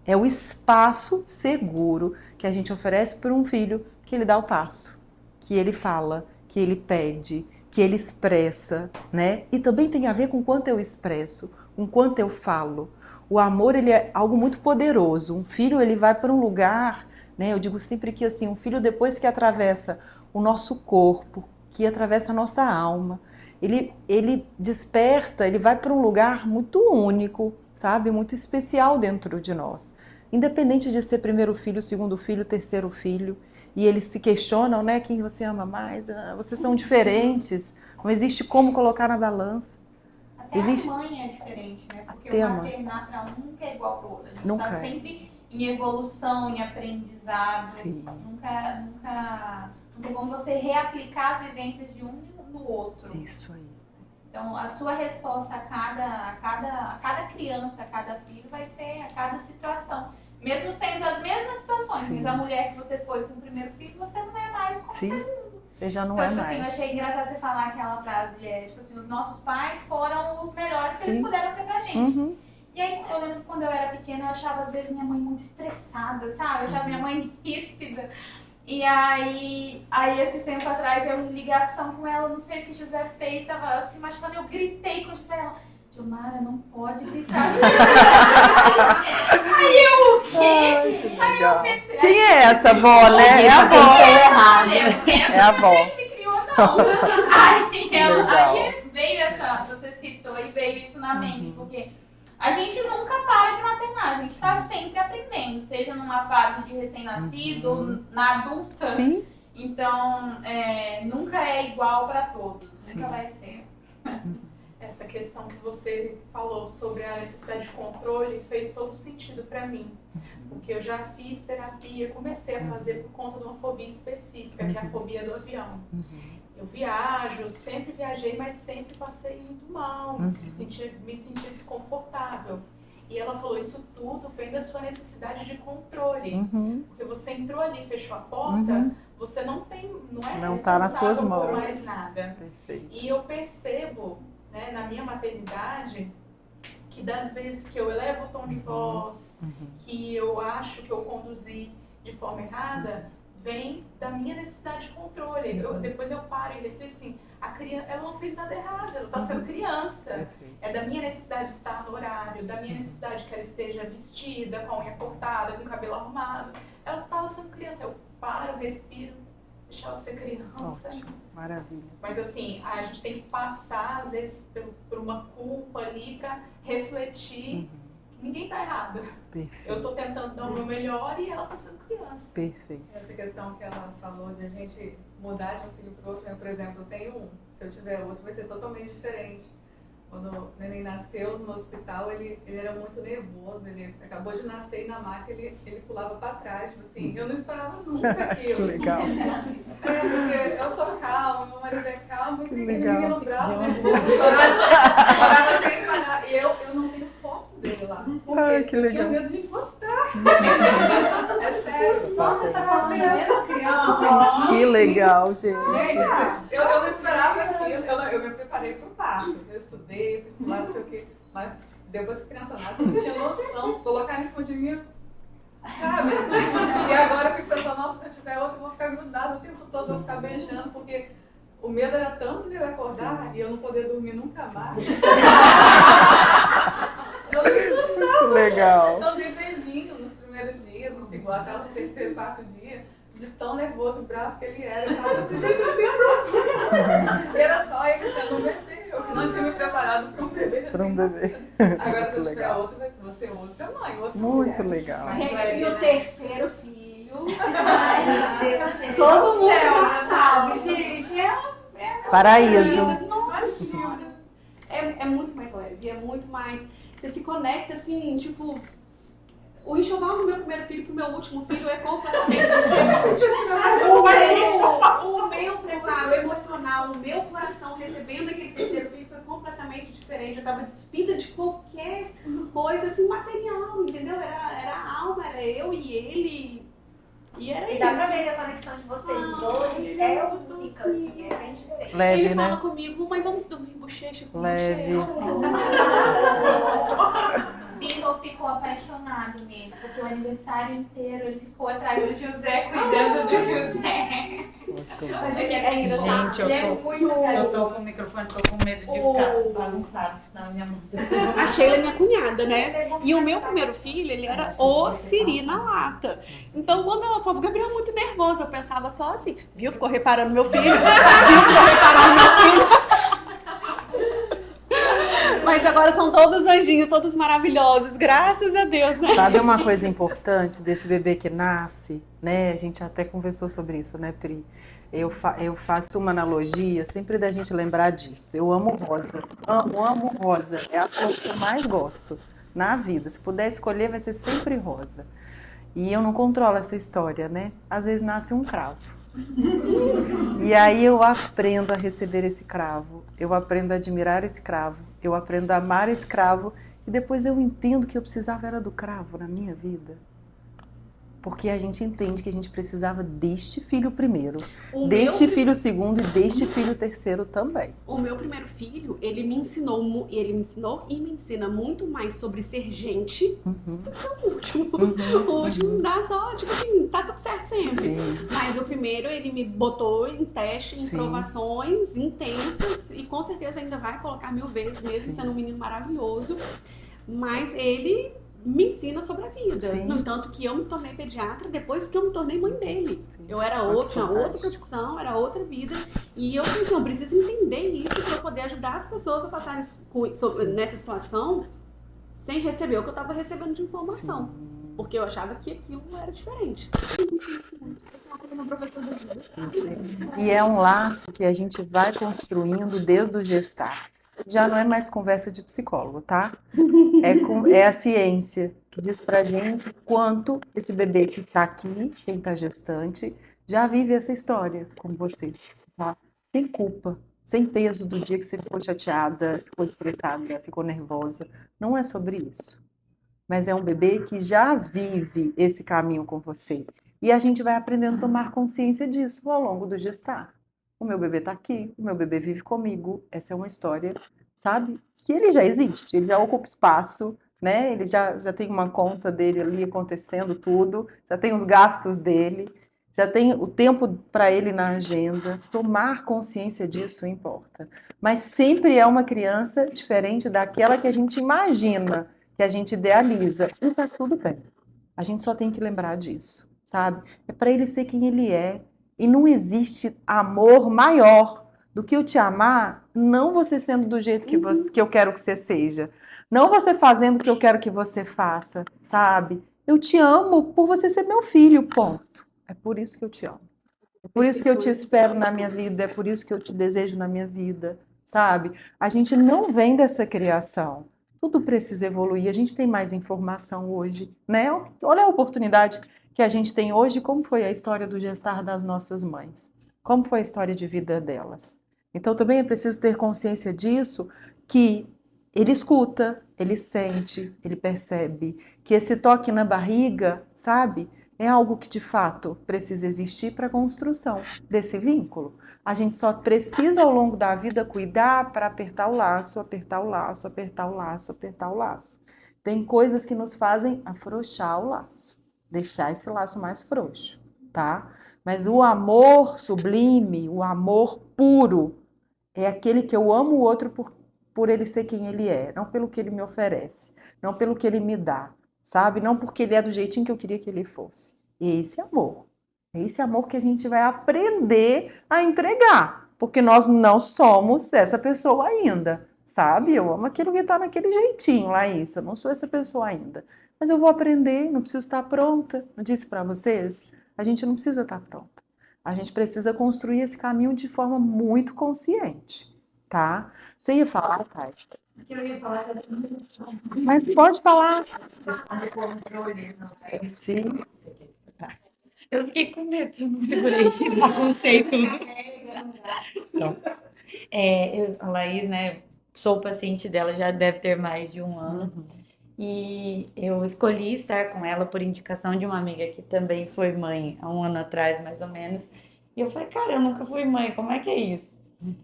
É o espaço seguro que a gente oferece para um filho que ele dá o passo, que ele fala, que ele pede, que ele expressa, né? E também tem a ver com quanto eu expresso, com quanto eu falo. O amor, ele é algo muito poderoso. Um filho, ele vai para um lugar, né? Eu digo sempre que assim, um filho depois que atravessa o nosso corpo, que atravessa a nossa alma, ele desperta, ele vai para um lugar muito único, sabe? Muito especial dentro de nós. Independente de ser primeiro filho, segundo filho, terceiro filho. E eles se questionam, né? Quem você ama mais? Vocês são diferentes. Não existe como colocar na balança. Até a mãe é diferente, né? Porque o maternar para um nunca é igual para o outro. A gente está sempre em evolução, em aprendizado. Sim. Nunca não tem como você reaplicar as vivências de um no outro. Isso aí. Então, a sua resposta a cada criança, a cada filho, vai ser a cada situação. Mesmo sendo as mesmas situações, mas a mulher que você foi com o primeiro filho, você não é mais com o segundo. Você já não então, é tipo mais. Assim, eu achei engraçado você falar aquela frase, tipo assim, os nossos pais foram os melhores que eles puderam ser pra gente. E aí, eu lembro que quando eu era pequena, eu achava às vezes minha mãe muito estressada, sabe? Eu achava minha mãe ríspida. E aí esses tempos atrás, eu em ligação com ela, não sei o que José fez, tava se machucando, eu gritei com o José, ela... Gilmara, não pode gritar. Aí eu, o quê? Aí eu pensei... Quem é essa avó, né? É a avó. É a avó. Que me criou, não. Aí veio essa... Você citou e veio isso na mente, porque a gente nunca para de maternar. A gente está sempre aprendendo, seja numa fase de recém-nascido ou na adulta. Sim. Então, nunca é igual para todos. Nunca vai ser. Essa questão que você falou sobre a necessidade de controle fez todo sentido para mim. Porque eu já fiz terapia, comecei a fazer por conta de uma fobia específica, que é a fobia do avião. Eu viajo, sempre viajei, mas sempre passei muito mal, me sentia desconfortável. E ela falou, isso tudo vem da sua necessidade de controle. Porque você entrou ali, fechou a porta, você não tá nas suas responsável mãos. por mais nada. Perfeito. E eu percebo, né, na minha maternidade, que das vezes que eu elevo o tom de voz, que eu acho que eu conduzi de forma errada, vem da minha necessidade de controle. Depois eu paro e reflito assim, a criança, ela não fez nada errado, ela está sendo criança. Perfeito. É da minha necessidade de estar no horário, da minha necessidade que ela esteja vestida, com a unha cortada, com o cabelo arrumado. Ela estava sendo criança. Eu paro, respiro, deixar ela ser criança. Ótimo, maravilha. Mas assim, a gente tem que passar, às vezes, por uma culpa ali pra refletir que ninguém tá errado. Perfeito. Eu tô tentando dar o meu melhor e ela tá sendo criança. Perfeito. Essa questão que ela falou de a gente mudar de um filho pro outro, né? Por exemplo, eu tenho um, se eu tiver outro vai ser totalmente diferente. Quando o neném nasceu no hospital, ele era muito nervoso, ele acabou de nascer e na maca ele pulava para trás, tipo assim, eu não esperava nunca aquilo. Legal. Porque eu sou calma, meu marido é calmo, e tem aquele Legal. menino bravo, né? Chorava sem parar. E eu não tenho foto dele lá, porque Ai, que eu tinha legal. medo de encostar. É sério. Nossa, tá falando dessa criança. Que legal, gente. Gente, eu não esperava aquilo, eu me preparei para o parto, eu estudei, fiz pular, não sei o quê, mas depois que a criança nasce, eu não tinha noção, colocar em cima de mim, sabe? E agora eu fico pensando, nossa, se eu tiver outro, eu vou ficar grudada o tempo todo, eu vou ficar beijando, porque o medo era tanto de eu acordar e eu não poder dormir nunca mais. Eu não gostava. Que legal. Eu dei beijinho nos primeiros dias, no segundo, até o terceiro, quarto dia, de tão nervoso, bravo que ele era. Eu falava assim, gente, não tem problema. Era só ele sendo um bebê. Eu não tinha me preparado para um bebê. Para um bebê. Agora, se eu tiver Legal. outro, vai ser outra mãe, outra Muito mulher. legal. Mas Gente, vai e o ver, terceiro filho, Ai, meu Deus. todo mundo já sabe, gente. Paraíso. Nossa Senhora. É muito mais leve, é muito mais... Você se conecta assim, tipo... O enxoval do meu primeiro filho pro meu último filho é completamente diferente. Se eu tiver mais o meu preparo emocional, o meu coração recebendo aquele terceiro filho foi completamente diferente. Eu tava despida de qualquer coisa assim, material, entendeu? Era a alma, era eu e ele. E era E isso. dá pra ver que a conexão de vocês dois é única, assim, é bem diferente. Leve, Ele né? fala comigo, mãe, vamos dormir bochecha com Leve. Vitor ficou apaixonado nele, porque o aniversário inteiro ele ficou atrás do José, cuidando do José. Mas é engraçado. Gente, Ele é muito eu carinhoso. tô com o microfone, tô com medo de ficar bagunçado na minha mão. A Sheila é minha cunhada, né? E o meu primeiro filho, ele era o siri na lata. Então, quando ela falava, o Gabriel é muito nervoso, eu pensava só assim, viu? Ficou reparando meu filho? Viu? Ficou reparando meu filho? Mas agora são todos anjinhos, todos maravilhosos, graças a Deus, né? Sabe uma coisa importante desse bebê que nasce, né? A gente até conversou sobre isso, né, Pri? Eu faço uma analogia sempre da gente lembrar disso. Eu amo rosa. Amo rosa. É a flor que eu mais gosto na vida. Se puder escolher, vai ser sempre rosa. E eu não controlo essa história, né? Às vezes nasce um cravo. E aí eu aprendo a receber esse cravo. Eu aprendo a admirar esse cravo. Eu aprendo a amar esse cravo. E depois eu entendo que eu precisava era do cravo na minha vida. Porque a gente entende que a gente precisava deste filho primeiro, deste filho segundo e deste filho terceiro também. O meu primeiro filho, ele me ensinou e me ensina muito mais sobre ser gente do que o último. O último dá só, tipo assim, tá tudo certo sempre. Sim. Mas o primeiro, ele me botou em teste, em Sim. provações intensas e com certeza ainda vai colocar 1000 vezes, mesmo Sim. sendo um menino maravilhoso. Mas ele me ensina sobre a vida. Sim. No entanto que eu me tornei pediatra depois que eu me tornei mãe dele. Sim. Eu era Olha que tinha outra fantástico. profissão, era outra vida. E eu pensei, eu preciso entender isso para eu poder ajudar as pessoas a passarem nessa situação sem receber o que eu estava recebendo de informação. Sim. Porque eu achava que aquilo era diferente. E é um laço que a gente vai construindo desde o gestar. Já não é mais conversa de psicólogo, tá? É a ciência que diz pra gente quanto esse bebê que tá aqui, quem tá gestante, já vive essa história com vocês, tá? Sem culpa, sem peso do dia que você ficou chateada, ficou estressada, ficou nervosa. Não é sobre isso. Mas é um bebê que já vive esse caminho com você. E a gente vai aprendendo a tomar consciência disso ao longo do gestar. O meu bebê está aqui, o meu bebê vive comigo. Essa é uma história, sabe? Que ele já existe, ele já ocupa espaço, né? Ele já tem uma conta dele ali acontecendo tudo, já tem os gastos dele, já tem o tempo para ele na agenda. Tomar consciência disso importa. Mas sempre é uma criança diferente daquela que a gente imagina, que a gente idealiza. E tá tudo bem. A gente só tem que lembrar disso, sabe? É para ele ser quem ele é. E não existe amor maior do que eu te amar, não você sendo do jeito que eu quero que você seja. Não você fazendo o que eu quero que você faça, sabe? Eu te amo por você ser meu filho, ponto. É por isso que eu te amo. É por isso que eu te espero na minha vida, é por isso que eu te desejo na minha vida, sabe? A gente não vem dessa criação. Tudo precisa evoluir, a gente tem mais informação hoje, né? Olha a oportunidade que a gente tem hoje, como foi a história do gestar das nossas mães, como foi a história de vida delas. Então também é preciso ter consciência disso, que ele escuta, ele sente, ele percebe, que esse toque na barriga, sabe, é algo que de fato precisa existir para a construção desse vínculo. A gente só precisa ao longo da vida cuidar para apertar o laço, apertar o laço, apertar o laço, apertar o laço. Tem coisas que nos fazem afrouxar o laço, deixar esse laço mais frouxo, tá? Mas o amor sublime, o amor puro, é aquele que eu amo o outro por ele ser quem ele é, não pelo que ele me oferece, não pelo que ele me dá, sabe? Não porque ele é do jeitinho que eu queria que ele fosse. Esse amor. É esse amor que a gente vai aprender a entregar, porque nós não somos essa pessoa ainda, sabe? Eu amo aquilo que tá naquele jeitinho, Laís, eu não sou essa pessoa ainda. Mas eu vou aprender, não preciso estar pronta. Eu disse para vocês, a gente não precisa estar pronta. A gente precisa construir esse caminho de forma muito consciente, tá? Você ia falar, Thay? Eu ia falar que Mas pode falar. Sim. Eu fiquei com medo, eu não segurei, baguncei tudo. Pronto. A Laís, né, sou paciente dela, já deve ter mais de um ano. E eu escolhi estar com ela por indicação de uma amiga que também foi mãe há um ano atrás, mais ou menos. E eu falei, cara, eu nunca fui mãe, como é que é isso?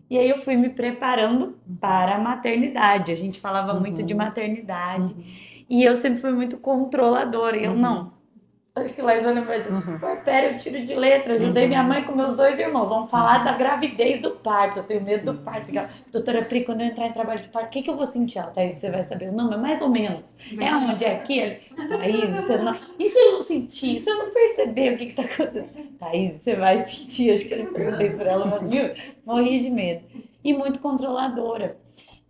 E aí eu fui me preparando para a maternidade. A gente falava muito de maternidade. E eu sempre fui muito controladora. E eu, não. Acho que Laís vai lembrar disso. Puerpério, eu tiro de letra. Ajudei minha mãe com meus 2 irmãos. Vamos falar da gravidez do parto. Eu tenho medo do parto. Doutora Pri, quando eu entrar em trabalho de parto, o que eu vou sentir? Ela, Thaís, você vai saber. Não, mas mais ou menos. É onde? É aqui? Thaís, você não... E se eu não sentir? Se eu não perceber o que tá acontecendo? Thaís, você vai sentir. Acho que eu perguntei isso pra ela, mas morria de medo. E muito controladora.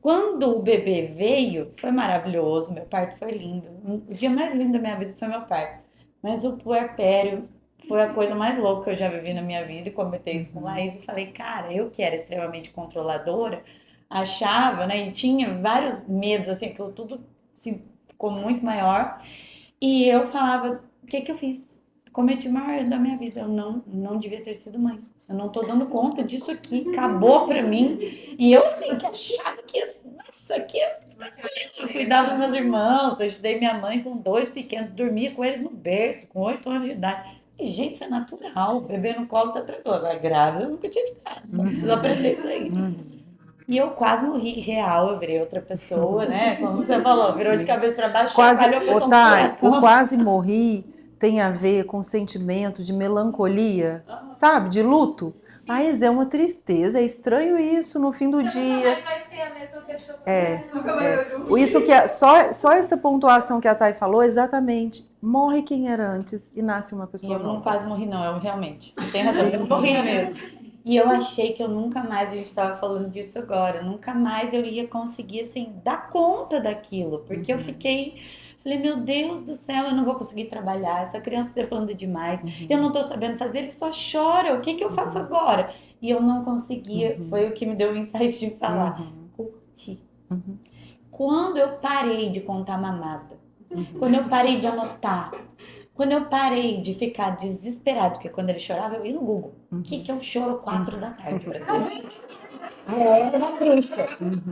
Quando o bebê veio, foi maravilhoso. Meu parto foi lindo. O dia mais lindo da minha vida foi meu parto. Mas o puerpério foi a coisa mais louca que eu já vivi na minha vida, e comentei isso com Laís e falei, cara, eu que era extremamente controladora, achava, né, e tinha vários medos, assim, que tudo assim, ficou muito maior, e eu falava, o que eu fiz? Cometi o maior erro da minha vida, eu não devia ter sido mãe. Eu não tô dando conta disso aqui, acabou pra mim. E eu, assim, que achava que, nossa, isso aqui eu cuidava dos meus irmãos, eu ajudei minha mãe com 2 pequenos, dormia com eles no berço, com 8 anos de idade. E, gente, isso é natural, o bebê no colo tá tranquilo. Agora, grávida, eu nunca tinha ficado, então preciso aprender isso aí. E eu quase morri real, eu virei outra pessoa, né? Como você falou, virou de cabeça pra baixo, chacoalhou a pessoa. O quase morri tem a ver com sentimento de melancolia, sabe? De luto. Mas é uma tristeza, é estranho isso no fim do dia. Nunca mais vai ser a mesma pessoa que Isso que é, só essa pontuação que a Thay falou, exatamente. Morre quem era antes e nasce uma pessoa nova. Eu não nova. quase morri, não, eu realmente. Você tem razão, eu morri mesmo. E eu achei que eu nunca mais, a gente estava falando disso agora, nunca mais eu ia conseguir, assim, dar conta daquilo. Porque eu falei, meu Deus do céu, eu não vou conseguir trabalhar, essa criança está demanda demais, eu não estou sabendo fazer, ele só chora, o que eu faço agora? E eu não conseguia, foi o que me deu o insight de falar, curtir. Quando eu parei de contar mamada, quando eu parei de anotar, quando eu parei de ficar desesperado, porque quando ele chorava, eu ia no Google, o que eu choro 4 da tarde? Era uma bruxa.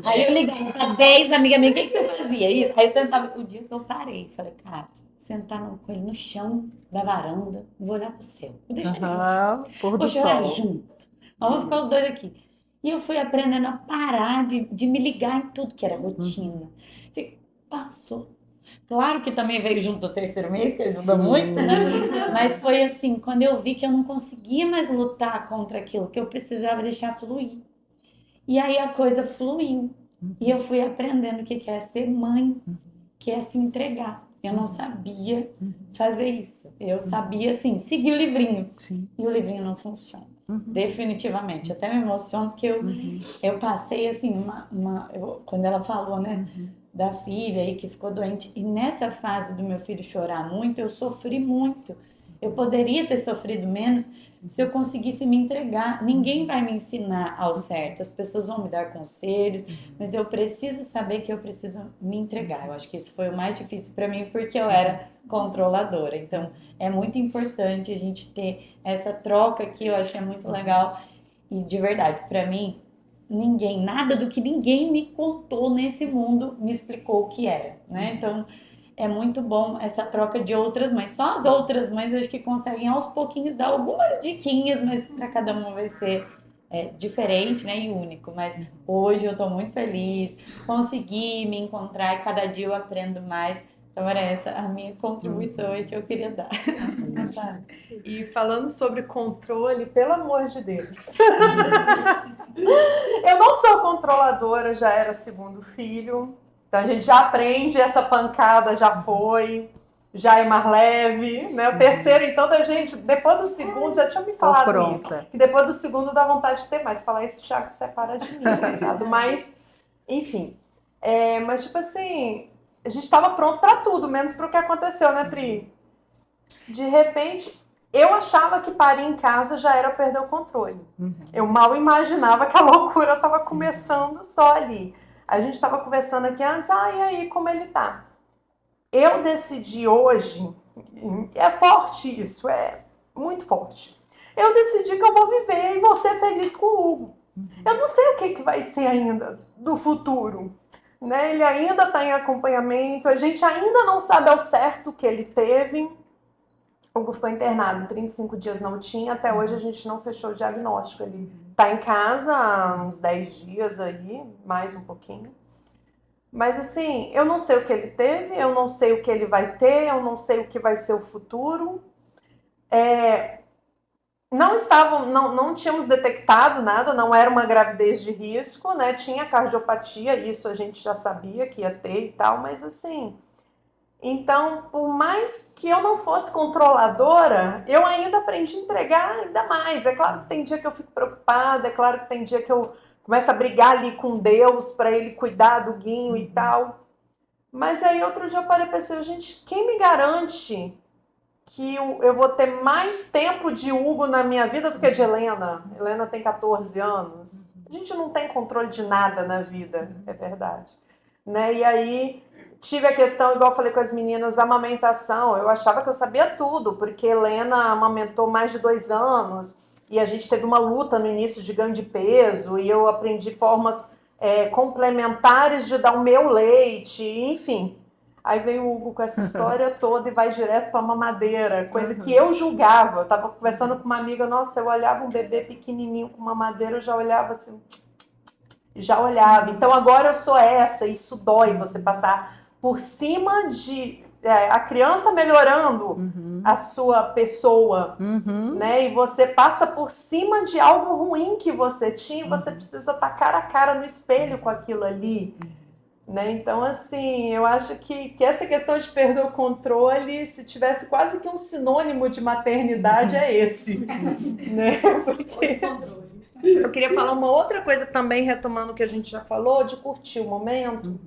Aí eu ligava pra 10 amigas minhas, o que você fazia? Isso. Aí eu tentava, o dia que eu parei, falei, cara, sentar com ele no chão da varanda, vou olhar pro céu, vou deixar ele junto, vou chorar junto, vamos ficar os 2 aqui. E eu fui aprendendo a parar de me ligar em tudo que era rotina. Passou. Claro que também veio junto do 3º mês, que ajuda muito, né? Mas foi assim, quando eu vi que eu não conseguia mais lutar contra aquilo, que eu precisava deixar fluir. E aí a coisa fluiu. E eu fui aprendendo o que é ser mãe, que é se entregar. eu não sabia fazer isso. Eu sabia, assim, seguir o livrinho. Sim. E o livrinho não funciona. Definitivamente. Até me emociono porque eu passei, assim, quando ela falou, né, da filha aí que ficou doente. E nessa fase do meu filho chorar muito, eu sofri muito. Eu poderia ter sofrido menos se eu conseguisse me entregar. Ninguém vai me ensinar ao certo. As pessoas vão me dar conselhos, mas eu preciso saber que eu preciso me entregar. Eu acho que isso foi o mais difícil para mim, porque eu era controladora. Então, é muito importante a gente ter essa troca que eu achei muito legal. E, de verdade, para mim, nada do que ninguém me contou nesse mundo me explicou o que era, né? Então, é muito bom essa troca de outras mães. Só as outras mães acho que conseguem aos pouquinhos dar algumas diquinhas, mas para cada uma vai ser diferente, né, e único. Mas hoje eu estou muito feliz, consegui me encontrar e cada dia eu aprendo mais. Então era essa a minha contribuição aí que eu queria dar. E falando sobre controle, pelo amor de Deus. Eu não sou controladora, já era segundo filho. Então a gente já aprende, essa pancada já foi, já é mais leve, né? O terceiro, então, da gente, depois do segundo, já tinha me falado isso, que depois do segundo dá vontade de ter mais. Falar isso, Thiago, separa de mim, tá? Mas, enfim. Mas, tipo assim, a gente estava pronto para tudo, menos para o que aconteceu, né, Pri? De repente, eu achava que parir em casa já era perder o controle. Eu mal imaginava que a loucura estava começando só ali. A gente estava conversando aqui antes, e aí, como ele tá? Eu decidi hoje, é forte isso, é muito forte. Eu decidi que eu vou viver e vou ser feliz com o Hugo. Eu não sei o que vai ser ainda do futuro, né? Ele ainda está em acompanhamento, a gente ainda não sabe ao certo o que ele teve. O Hugo ficou internado 35 dias na UTI, até hoje a gente não fechou o diagnóstico. Ele tá em casa há uns 10 dias aí, mais um pouquinho. Mas assim, eu não sei o que ele teve, eu não sei o que ele vai ter, eu não sei o que vai ser o futuro. Não tínhamos detectado nada, não era uma gravidez de risco, né? Tinha cardiopatia, isso a gente já sabia que ia ter e tal, mas assim... Então, por mais que eu não fosse controladora, eu ainda aprendi a entregar ainda mais. É claro que tem dia que eu fico preocupada, é claro que tem dia que eu começo a brigar ali com Deus para ele cuidar do Guinho e tal. Mas aí outro dia eu parei e pensei, gente, quem me garante que eu vou ter mais tempo de Hugo na minha vida do que de Helena? Helena tem 14 anos. A gente não tem controle de nada na vida, é verdade. Né? E aí... tive a questão, igual eu falei com as meninas, da amamentação. Eu achava que eu sabia tudo, porque Helena amamentou mais de 2 anos e a gente teve uma luta no início de ganho de peso e eu aprendi formas complementares de dar o meu leite, enfim. Aí veio o Hugo com essa história toda e vai direto para a mamadeira, coisa que eu julgava. Eu estava conversando com uma amiga, nossa, eu olhava um bebê pequenininho com mamadeira, eu já olhava assim, já olhava. Então agora eu sou essa, isso dói você passar por cima de a criança melhorando a sua pessoa, né? E você passa por cima de algo ruim que você tinha, você precisa estar cara a cara no espelho com aquilo ali, né? Então, assim, eu acho que essa questão de perder o controle, se tivesse quase que um sinônimo de maternidade, é esse, né? Porque eu queria falar uma outra coisa também, retomando o que a gente já falou, de curtir o momento.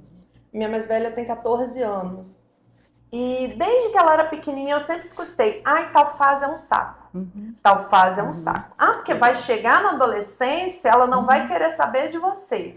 Minha mais velha tem 14 anos. E desde que ela era pequenininha, eu sempre escutei, tal fase é um saco. Tal fase é um saco. Porque vai chegar na adolescência, ela não vai querer saber de você.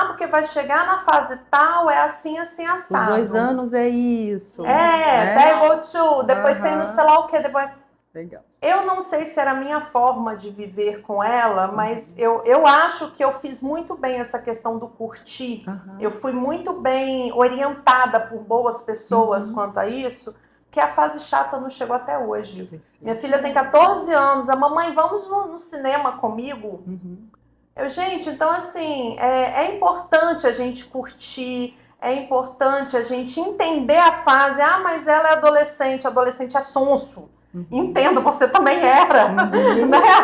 Porque vai chegar na fase tal, é assim, assim, assado. Os 2 anos é isso. They go to, depois tem no sei lá o que, depois... Legal. Eu não sei se era a minha forma de viver com ela, mas eu acho que eu fiz muito bem essa questão do curtir. Eu fui muito bem orientada por boas pessoas quanto a isso, porque a fase chata não chegou até hoje. Minha filha tem 14 anos, a mamãe, vamos no cinema comigo? Gente, então assim, é importante a gente curtir, é importante a gente entender a fase. Mas ela é adolescente é sonso. Entendo, você também era, né?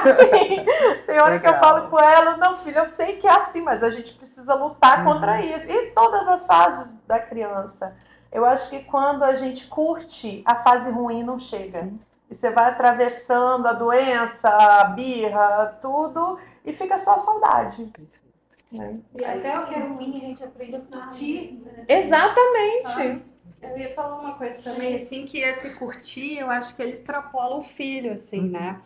Assim, tem hora que eu falo com ela, não, filha, eu sei que é assim, mas a gente precisa lutar contra isso. E todas as fases da criança, Eu acho que quando a gente curte, a fase ruim não chega. Sim. E você vai atravessando a doença, a birra, tudo, e fica só a saudade. Né? E até o que é ruim a gente aprende a curtir. Né? Exatamente. Sabe? Eu ia falar uma coisa também, assim, que esse curtir, eu acho que ele extrapola o filho, assim, né?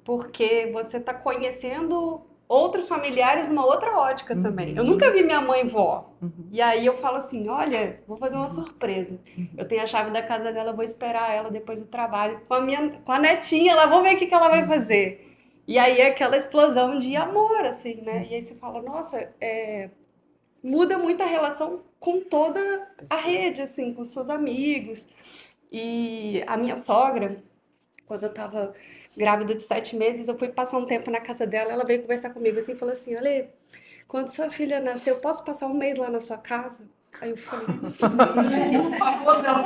Porque você tá conhecendo outros familiares numa outra ótica também. Eu nunca vi minha mãe vó. E aí eu falo assim, olha, vou fazer uma surpresa. Eu tenho a chave da casa dela, eu vou esperar ela depois do trabalho com a netinha, lá vou ver o que ela vai fazer. E aí é aquela explosão de amor, assim, né? E aí você fala, nossa, muda muito a relação com toda a rede, assim, com seus amigos. E a minha sogra, quando eu tava grávida de 7 meses, eu fui passar um tempo na casa dela, ela veio conversar comigo assim, falou assim, Ale, quando sua filha nascer, eu posso passar um mês lá na sua casa? Aí eu falei, por favor, não.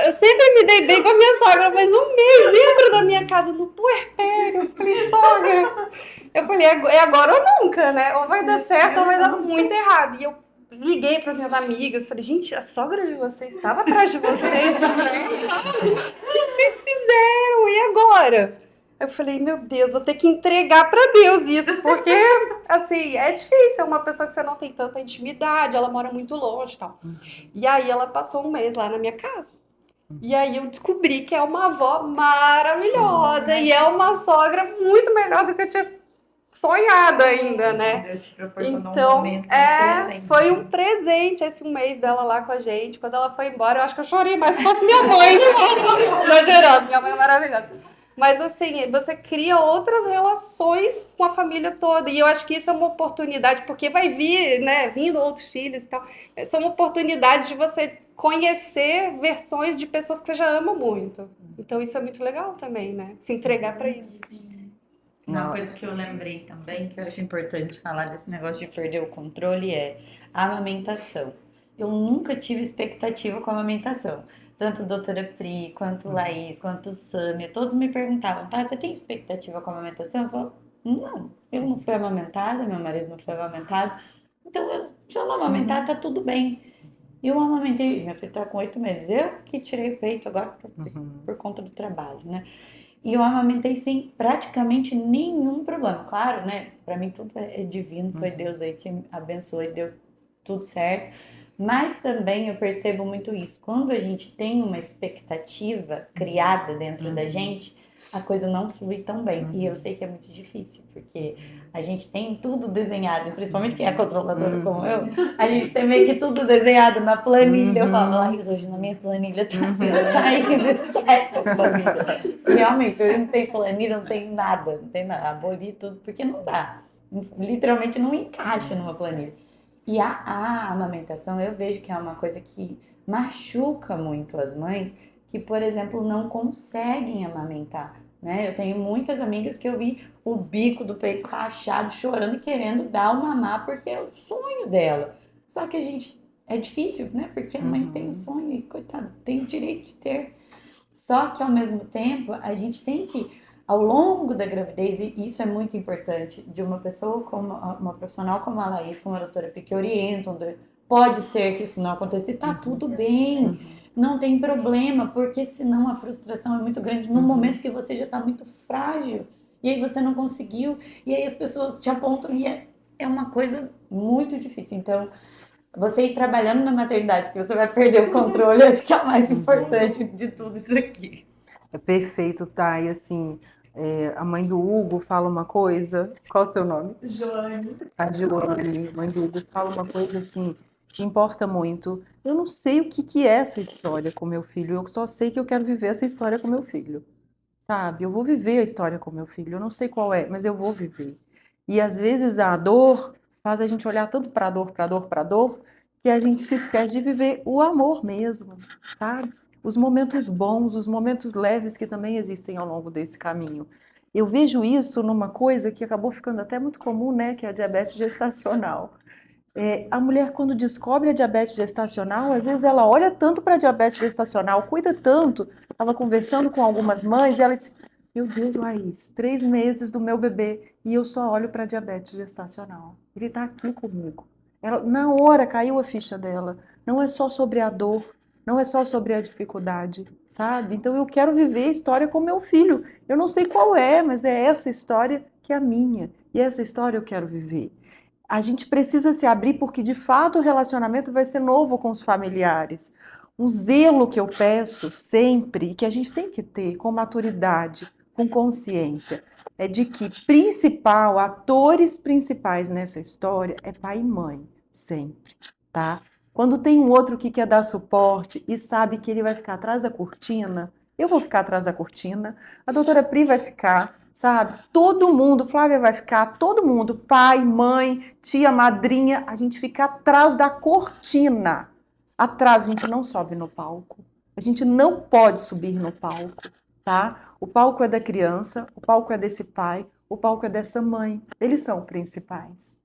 Eu sempre me dei bem com a minha sogra, mas um mês dentro da minha casa, no puerpério, eu falei, sogra. Eu falei, é agora ou nunca, né? Ou vai dar certo ou vai dar muito errado. E eu liguei para as minhas amigas, falei, gente, a sogra de vocês estava atrás de vocês também? O que vocês fizeram? E agora? Eu falei, meu Deus, vou ter que entregar para Deus isso, porque, assim, é difícil, é uma pessoa que você não tem tanta intimidade, ela mora muito longe e tal. E aí ela passou um mês lá na minha casa. E aí eu descobri que é uma avó maravilhosa e é uma sogra muito melhor do que eu tinha sonhado ainda, né? Então, foi um presente esse um mês dela lá com a gente. Quando ela foi embora, eu acho que eu chorei mais se fosse minha mãe. Exagerando, minha mãe é maravilhosa. Mas assim, você cria outras relações com a família toda. E eu acho que isso é uma oportunidade, porque vai vir, né, vindo outros filhos e tal. São oportunidades de você conhecer versões de pessoas que você já ama muito. Então isso é muito legal também, né? Se entregar para isso. Uma coisa que eu lembrei também, que eu acho importante falar desse negócio de perder o controle, é a amamentação. Eu nunca tive expectativa com a amamentação. Tanto a doutora Pri, quanto Laís, quanto Sâmia, todos me perguntavam, tá, você tem expectativa com a amamentação? Eu falo, não, eu não fui amamentada, meu marido não foi amamentado, então se eu não amamentar, tá tudo bem. Eu amamentei, minha filha tá com 8 meses, eu que tirei o peito agora por conta do trabalho, né? E eu amamentei sem praticamente nenhum problema. Claro, né? Pra mim tudo é divino, foi Deus aí que abençoou e deu tudo certo. Mas também eu percebo muito isso. Quando a gente tem uma expectativa criada dentro da gente, a coisa não flui tão bem. E eu sei que é muito difícil, porque a gente tem tudo desenhado, principalmente quem é controladora como eu, a gente tem meio que tudo desenhado na planilha. Eu falo, Laís, hoje na minha planilha tá assim, Laís, esquece a planilha. E realmente, hoje não tem planilha, não tem nada, aboli tudo, porque não dá. Literalmente não encaixa numa planilha. E a amamentação, eu vejo que é uma coisa que machuca muito as mães, que, por exemplo, não conseguem amamentar, né? Eu tenho muitas amigas que eu vi o bico do peito rachado, chorando e querendo dar o mamar, porque é o sonho dela. Só que é difícil, né? Porque a mãe tem o sonho e, coitado, tem o direito de ter. Só que, ao mesmo tempo, a gente tem que, ao longo da gravidez, e isso é muito importante, de uma pessoa, como uma profissional como a Laís, como a doutora Pri, que orientam, pode ser que isso não aconteça e tá tudo bem, não tem problema, porque senão a frustração é muito grande no momento que você já tá muito frágil, e aí você não conseguiu, e aí as pessoas te apontam, e é uma coisa muito difícil. Então, você ir trabalhando na maternidade, que você vai perder o controle, acho que é o mais importante de tudo isso aqui. É perfeito, tá? E assim, a mãe do Hugo fala uma coisa. Qual é o seu nome? Joane. A Joane, mãe do Hugo, fala uma coisa assim que importa muito. Eu não sei o que é essa história com meu filho. Eu só sei que eu quero viver essa história com meu filho. Sabe? Eu vou viver a história com meu filho. Eu não sei qual é, mas eu vou viver. E às vezes a dor faz a gente olhar tanto para a dor, que a gente se esquece de viver o amor mesmo, sabe? Os momentos bons, os momentos leves que também existem ao longo desse caminho. Eu vejo isso numa coisa que acabou ficando até muito comum, né, que é a diabetes gestacional. A mulher, quando descobre a diabetes gestacional, às vezes ela olha tanto para a diabetes gestacional, cuida tanto. Estava conversando com algumas mães e ela disse, meu Deus, Laís, 3 meses do meu bebê e eu só olho para a diabetes gestacional. Ele está aqui comigo. Na hora caiu a ficha dela. não é só sobre a dor, não é só sobre a dificuldade, sabe? Então eu quero viver a história com meu filho. Eu não sei qual é, mas é essa história que é a minha. E essa história eu quero viver. A gente precisa se abrir porque, de fato, o relacionamento vai ser novo com os familiares. Um zelo que eu peço sempre, e que a gente tem que ter com maturidade, com consciência, é de que atores principais nessa história é pai e mãe, sempre, tá? Quando tem um outro que quer dar suporte e sabe que ele vai ficar atrás da cortina, eu vou ficar atrás da cortina, a doutora Pri vai ficar, sabe? Todo mundo, Flávia vai ficar, todo mundo, pai, mãe, tia, madrinha, a gente fica atrás da cortina. Atrás, a gente não sobe no palco. A gente não pode subir no palco, tá? O palco é da criança, o palco é desse pai, o palco é dessa mãe. Eles são principais.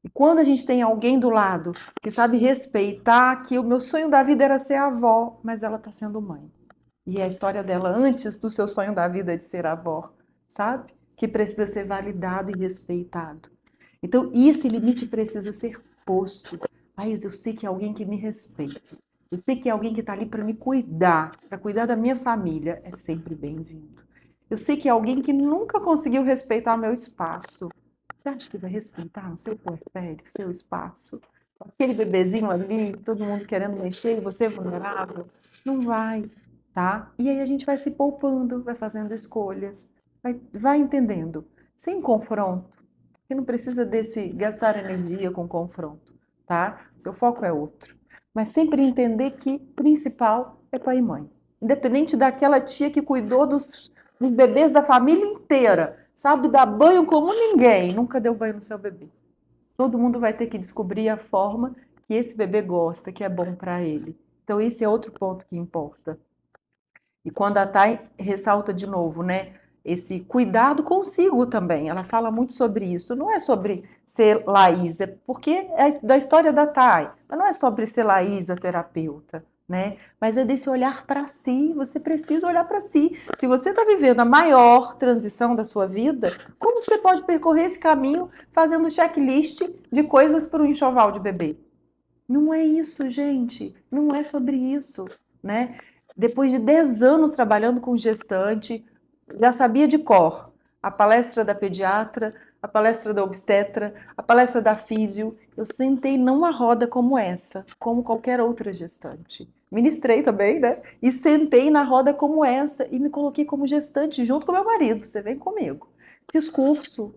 E quando a gente tem alguém do lado que sabe respeitar, que o meu sonho da vida era ser avó, mas ela está sendo mãe. E é a história dela antes do seu sonho da vida de ser avó, sabe? Que precisa ser validado e respeitado. Então, esse limite precisa ser posto. Mas eu sei que é alguém que me respeita. Eu sei que é alguém que está ali para me cuidar, para cuidar da minha família, é sempre bem-vindo. Eu sei que é alguém que nunca conseguiu respeitar meu espaço. Você acha que vai respeitar o seu puerpério, o seu espaço? Aquele bebezinho ali, todo mundo querendo mexer, e você vulnerável? Não vai, tá? E aí a gente vai se poupando, vai fazendo escolhas, vai entendendo. Sem confronto, porque não precisa gastar energia com confronto, tá? Seu foco é outro. Mas sempre entender que principal é pai e mãe. Independente daquela tia que cuidou dos bebês da família inteira, sabe dar banho como ninguém, nunca deu banho no seu bebê. Todo mundo vai ter que descobrir a forma que esse bebê gosta, que é bom para ele. Então esse é outro ponto que importa. E quando a Thay ressalta de novo, né, esse cuidado consigo também, ela fala muito sobre isso. Não é sobre ser Laís, é porque é da história da Thay, mas não é sobre ser Laís, a terapeuta, né? Mas é desse olhar para si, você precisa olhar para si. Se você está vivendo a maior transição da sua vida, como você pode percorrer esse caminho fazendo checklist de coisas para o enxoval de bebê? Não é isso, gente, não é sobre isso, né? Depois de 10 anos trabalhando com gestante, já sabia de cor a palestra da pediatra, a palestra da obstetra, a palestra da físio. Eu sentei numa roda como essa, como qualquer outra gestante. Ministrei também, né? E sentei na roda como essa e me coloquei como gestante junto com meu marido. Você vem comigo. Fiz cursos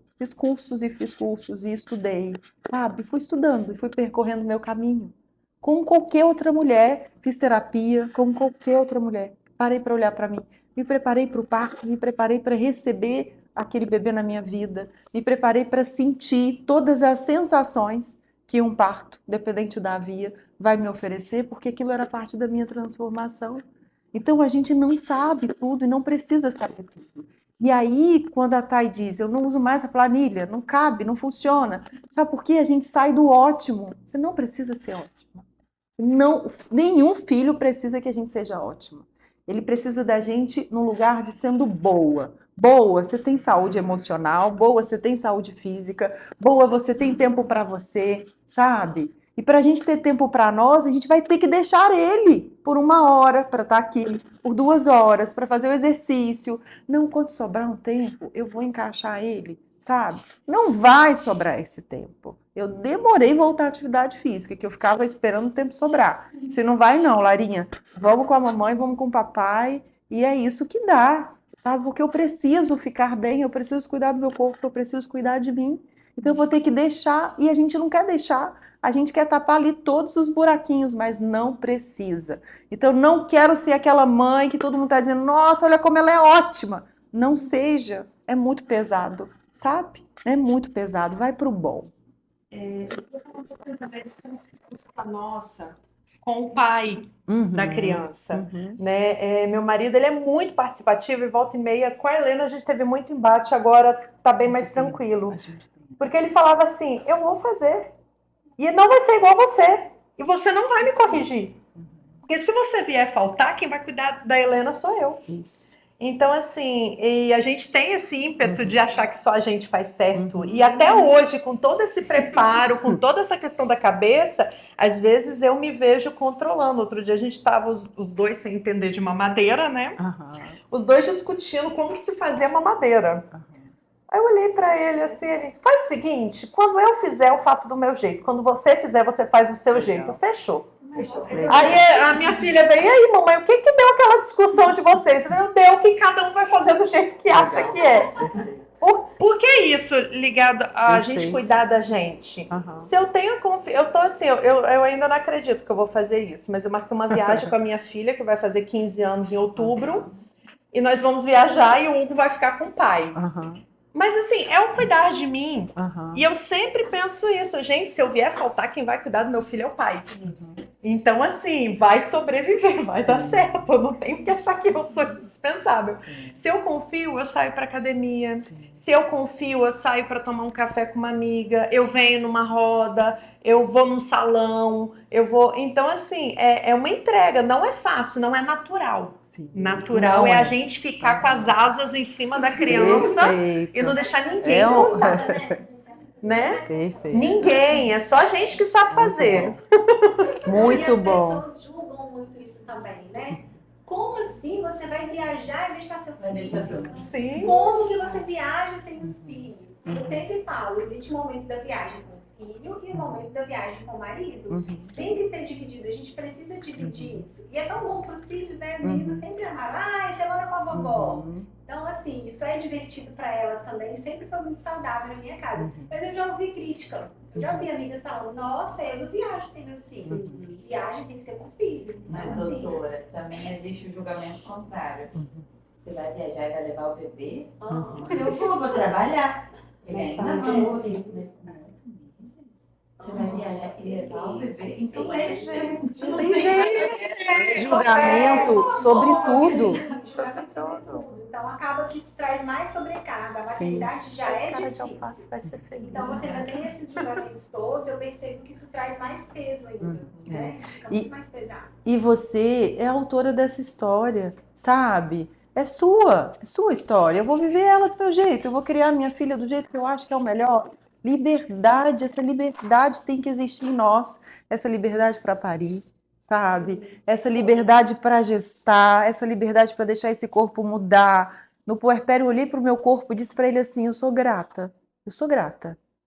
e estudei, sabe? Fui estudando e fui percorrendo meu caminho. Como qualquer outra mulher, fiz terapia, como qualquer outra mulher. Parei para olhar para mim. Me preparei para o parto, me preparei para receber aquele bebê na minha vida, me preparei para sentir todas as sensações que um parto, dependente da via, vai me oferecer, porque aquilo era parte da minha transformação. Então a gente não sabe tudo e não precisa saber tudo. E aí, quando a Thay diz, eu não uso mais a planilha, não cabe, não funciona, sabe por quê? A gente sai do ótimo. Você não precisa ser ótimo. Não, nenhum filho precisa que a gente seja ótimo. Ele precisa da gente no lugar de sendo boa. Boa, você tem saúde emocional, boa, você tem saúde física, boa, você tem tempo para você, sabe? E para a gente ter tempo para nós, a gente vai ter que deixar ele por 1 hora para estar aqui, por 2 horas, para fazer o exercício. Não, quando sobrar um tempo, eu vou encaixar ele, sabe? Não vai sobrar esse tempo. Eu demorei voltar à atividade física, que eu ficava esperando o tempo sobrar. Se não vai não, Larinha, vamos com a mamãe, vamos com o papai, e é isso que dá, sabe? Porque eu preciso ficar bem, eu preciso cuidar do meu corpo, eu preciso cuidar de mim. Então eu vou ter que deixar, e a gente não quer deixar, a gente quer tapar ali todos os buraquinhos, mas não precisa. Então não quero ser aquela mãe que todo mundo está dizendo, nossa, olha como ela é ótima. Não seja, é muito pesado, sabe? É muito pesado, vai pro bom. Nossa, com o pai da criança, né? Meu marido, ele é muito participativo e volta e meia com a Helena a gente teve muito embate, agora tá bem mais tranquilo, porque ele falava assim, eu vou fazer e não vai ser igual você e você não vai me corrigir, porque se você vier faltar, quem vai cuidar da Helena sou eu. Isso. Então, assim, e a gente tem esse ímpeto de achar que só a gente faz certo. E até hoje, com todo esse preparo, com toda essa questão da cabeça, às vezes eu me vejo controlando. Outro dia a gente estava os dois sem entender de mamadeira, né? Os dois discutindo como que se fazia mamadeira. Aí eu olhei pra ele assim, ele, faz o seguinte, quando eu fizer, eu faço do meu jeito. Quando você fizer, você faz do seu jeito. Fechou. Aí a minha filha veio, e aí, mamãe, o que que deu aquela discussão de vocês? Deu que cada um vai fazer do jeito que acha que é. Por que isso ligado a gente cuidar da gente? Se eu tenho confiança, eu tô assim, eu ainda não acredito que eu vou fazer isso, mas eu marquei uma viagem com a minha filha, que vai fazer 15 anos em outubro, e nós vamos viajar e o Hugo vai ficar com o pai. Mas assim, é o cuidar de mim. E eu sempre penso isso, gente, se eu vier faltar, quem vai cuidar do meu filho é o pai. Então, assim, vai sobreviver, vai dar certo. Eu não tenho que achar que eu sou indispensável. Se eu confio, eu saio pra academia. Se eu confio, eu saio pra tomar um café com uma amiga. Eu venho numa roda, eu vou num salão, eu vou... Então, assim, é uma entrega. Não é fácil, não é natural. Natural é a gente ficar com as asas em cima da criança e não deixar ninguém encostar, né? Perfeito. Ninguém, é só a gente que sabe fazer. Muito bom. As pessoas julgam muito isso também, né? Como assim você vai viajar e deixar seu filho? Sim. Como que você viaja sem os filhos? Eu sempre falo, existe o momento da viagem com o filho e o momento da viagem com o marido. Tem que ser dividido, a gente precisa dividir isso. E é tão bom para os filhos, né? As meninas sempre amaram, você mora com a vovó. Então, assim, isso é divertido para elas também, sempre foi muito saudável na minha casa. Mas eu já ouvi crítica, eu já ouvi amigas falando, nossa, eu não viajo sem meus filhos. Viagem tem que ser com o filho. Mas, Então, assim, doutora, também existe o julgamento contrário. Você vai viajar e vai levar o bebê? Eu vou trabalhar. Ele ainda não ouve. Você vai viajar e levar o bebê? Então é gente. Não tem jeito. Julgamento sobre tudo. Então acaba que isso traz mais sobrecarga. A maternidade já é difícil. Vai ser feio. Então você já tem esses julgamentos todos, eu percebo que isso traz mais peso ainda. Né? Fica muito mais pesado. E você é autora dessa história, sabe? É sua história. Eu vou viver ela do meu jeito, eu vou criar minha filha do jeito que eu acho que é o melhor. Liberdade, essa liberdade tem que existir em nós. Essa liberdade para parir, sabe? Essa liberdade para gestar, essa liberdade para deixar esse corpo mudar. No puerpério, eu olhei para o meu corpo e disse para ele assim, eu sou grata.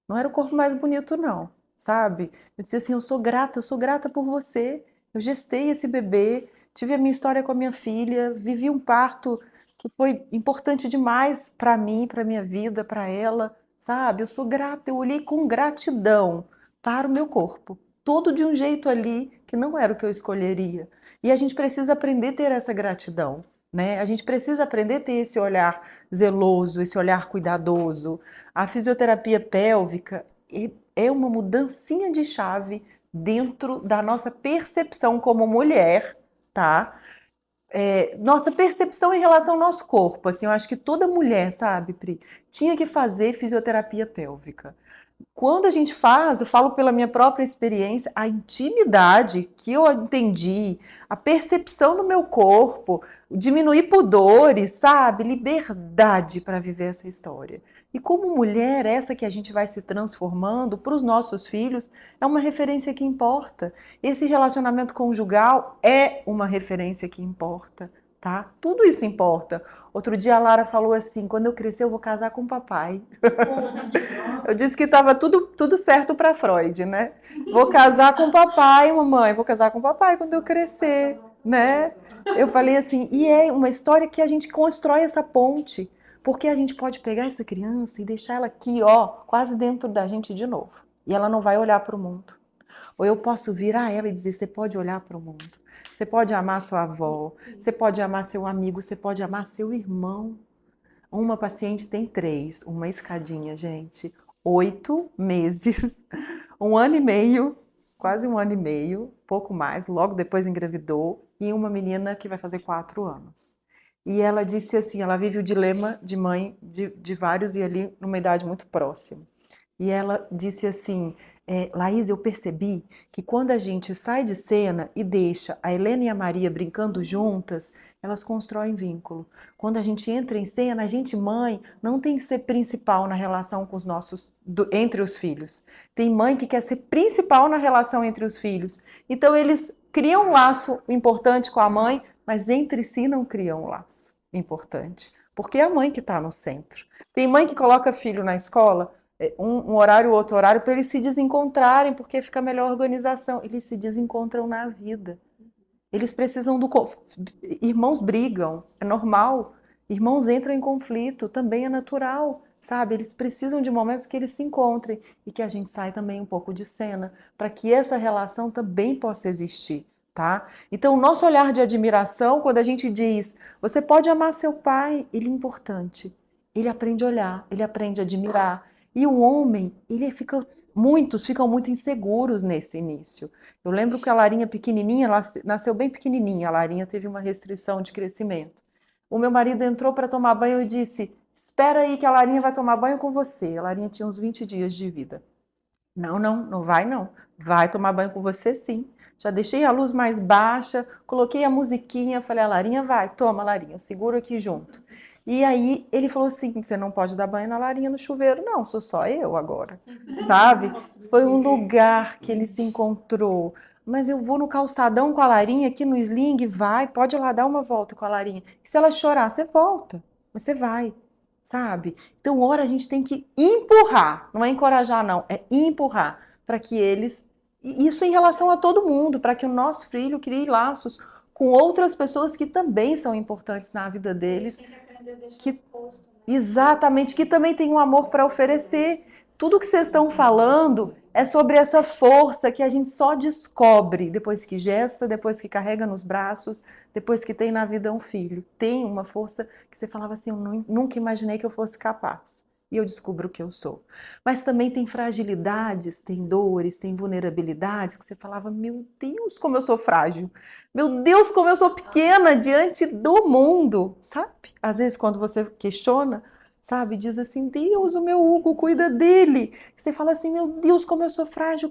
Não era o corpo mais bonito, não, sabe? Eu disse assim, eu sou grata por você. Eu gestei esse bebê, tive a minha história com a minha filha, vivi um parto que foi importante demais para mim, para minha vida, para ela, sabe? Eu sou grata, eu olhei com gratidão para o meu corpo, todo de um jeito ali que não era o que eu escolheria. E a gente precisa aprender a ter essa gratidão, né? A gente precisa aprender a ter esse olhar zeloso, esse olhar cuidadoso. A fisioterapia pélvica é uma mudancinha de chave dentro da nossa percepção como mulher, tá? Nossa percepção em relação ao nosso corpo, assim, eu acho que toda mulher, sabe, Pri, tinha que fazer fisioterapia pélvica. Quando a gente faz, eu falo pela minha própria experiência, a intimidade que eu entendi, a percepção do meu corpo, diminuir pudores, sabe, liberdade para viver essa história. E como mulher, essa que a gente vai se transformando para os nossos filhos, é uma referência que importa. Esse relacionamento conjugal é uma referência que importa, tá? Tudo isso importa. Outro dia a Lara falou assim, quando eu crescer eu vou casar com o papai. Eu disse que estava tudo certo para Freud, né? Vou casar com o papai, mamãe, vou casar com o papai quando eu crescer, né? Eu falei assim, e é uma história que a gente constrói essa ponte, porque a gente pode pegar essa criança e deixar ela aqui, ó, quase dentro da gente de novo. E ela não vai olhar para o mundo. Ou eu posso virar ela e dizer, você pode olhar para o mundo. Você pode amar sua avó, você pode amar seu amigo, você pode amar seu irmão. Uma paciente tem 3, uma escadinha, gente. 8 meses, 1 ano e meio, quase 1 ano e meio, pouco mais, logo depois engravidou, e uma menina que vai fazer 4 anos. E ela disse assim, ela vive o dilema de mãe de vários e ali numa idade muito próxima. E ela disse assim, Laís, eu percebi que quando a gente sai de cena e deixa a Helena e a Maria brincando juntas, elas constroem vínculo. Quando a gente entra em cena, a gente, mãe, não tem que ser principal na relação com os entre os filhos. Tem mãe que quer ser principal na relação entre os filhos. Então eles criam um laço importante com a mãe, mas entre si não criam um laço importante. Porque é a mãe que está no centro. Tem mãe que coloca filho na escola, um horário, outro horário, para eles se desencontrarem, porque fica melhor organização. Eles se desencontram na vida. Eles precisam Irmãos brigam, é normal. Irmãos entram em conflito, também é natural, sabe? Eles precisam de momentos que eles se encontrem e que a gente saia também um pouco de cena, para que essa relação também possa existir, tá? Então, o nosso olhar de admiração, quando a gente diz, você pode amar seu pai, ele é importante. Ele aprende a olhar, ele aprende a admirar. E o homem, muitos ficam muito inseguros nesse início. Eu lembro que a Larinha pequenininha, ela nasceu bem pequenininha, a Larinha teve uma restrição de crescimento. O meu marido entrou para tomar banho e disse, espera aí que a Larinha vai tomar banho com você. A Larinha tinha uns 20 dias de vida. Não vai não. Vai tomar banho com você sim. Já deixei a luz mais baixa, coloquei a musiquinha, falei, a Larinha vai, toma Larinha, eu seguro aqui junto. E aí ele falou assim, você não pode dar banho na Larinha no chuveiro, não, sou só eu agora, sabe? Foi um lugar que ele se encontrou. Mas eu vou no calçadão com a Larinha aqui no sling, vai, pode ir lá dar uma volta com a Larinha. E se ela chorar, você volta, mas você vai, sabe? Então, ora, a gente tem que empurrar, não é encorajar não, é empurrar para que eles, isso em relação a todo mundo, para que o nosso filho crie laços com outras pessoas que também são importantes na vida deles. Exatamente, que também tem um amor para oferecer. Tudo que vocês estão falando é sobre essa força que a gente só descobre depois que gesta, depois que carrega nos braços, depois que tem na vida um filho. Tem uma força que você falava assim, eu nunca imaginei que eu fosse capaz. E eu descubro o que eu sou. Mas também tem fragilidades, tem dores, tem vulnerabilidades que você falava, meu Deus, como eu sou frágil. Meu Deus, como eu sou pequena diante do mundo, sabe? Às vezes quando você questiona, sabe, diz assim, Deus, o meu Hugo cuida dele. Você fala assim, meu Deus, como eu sou frágil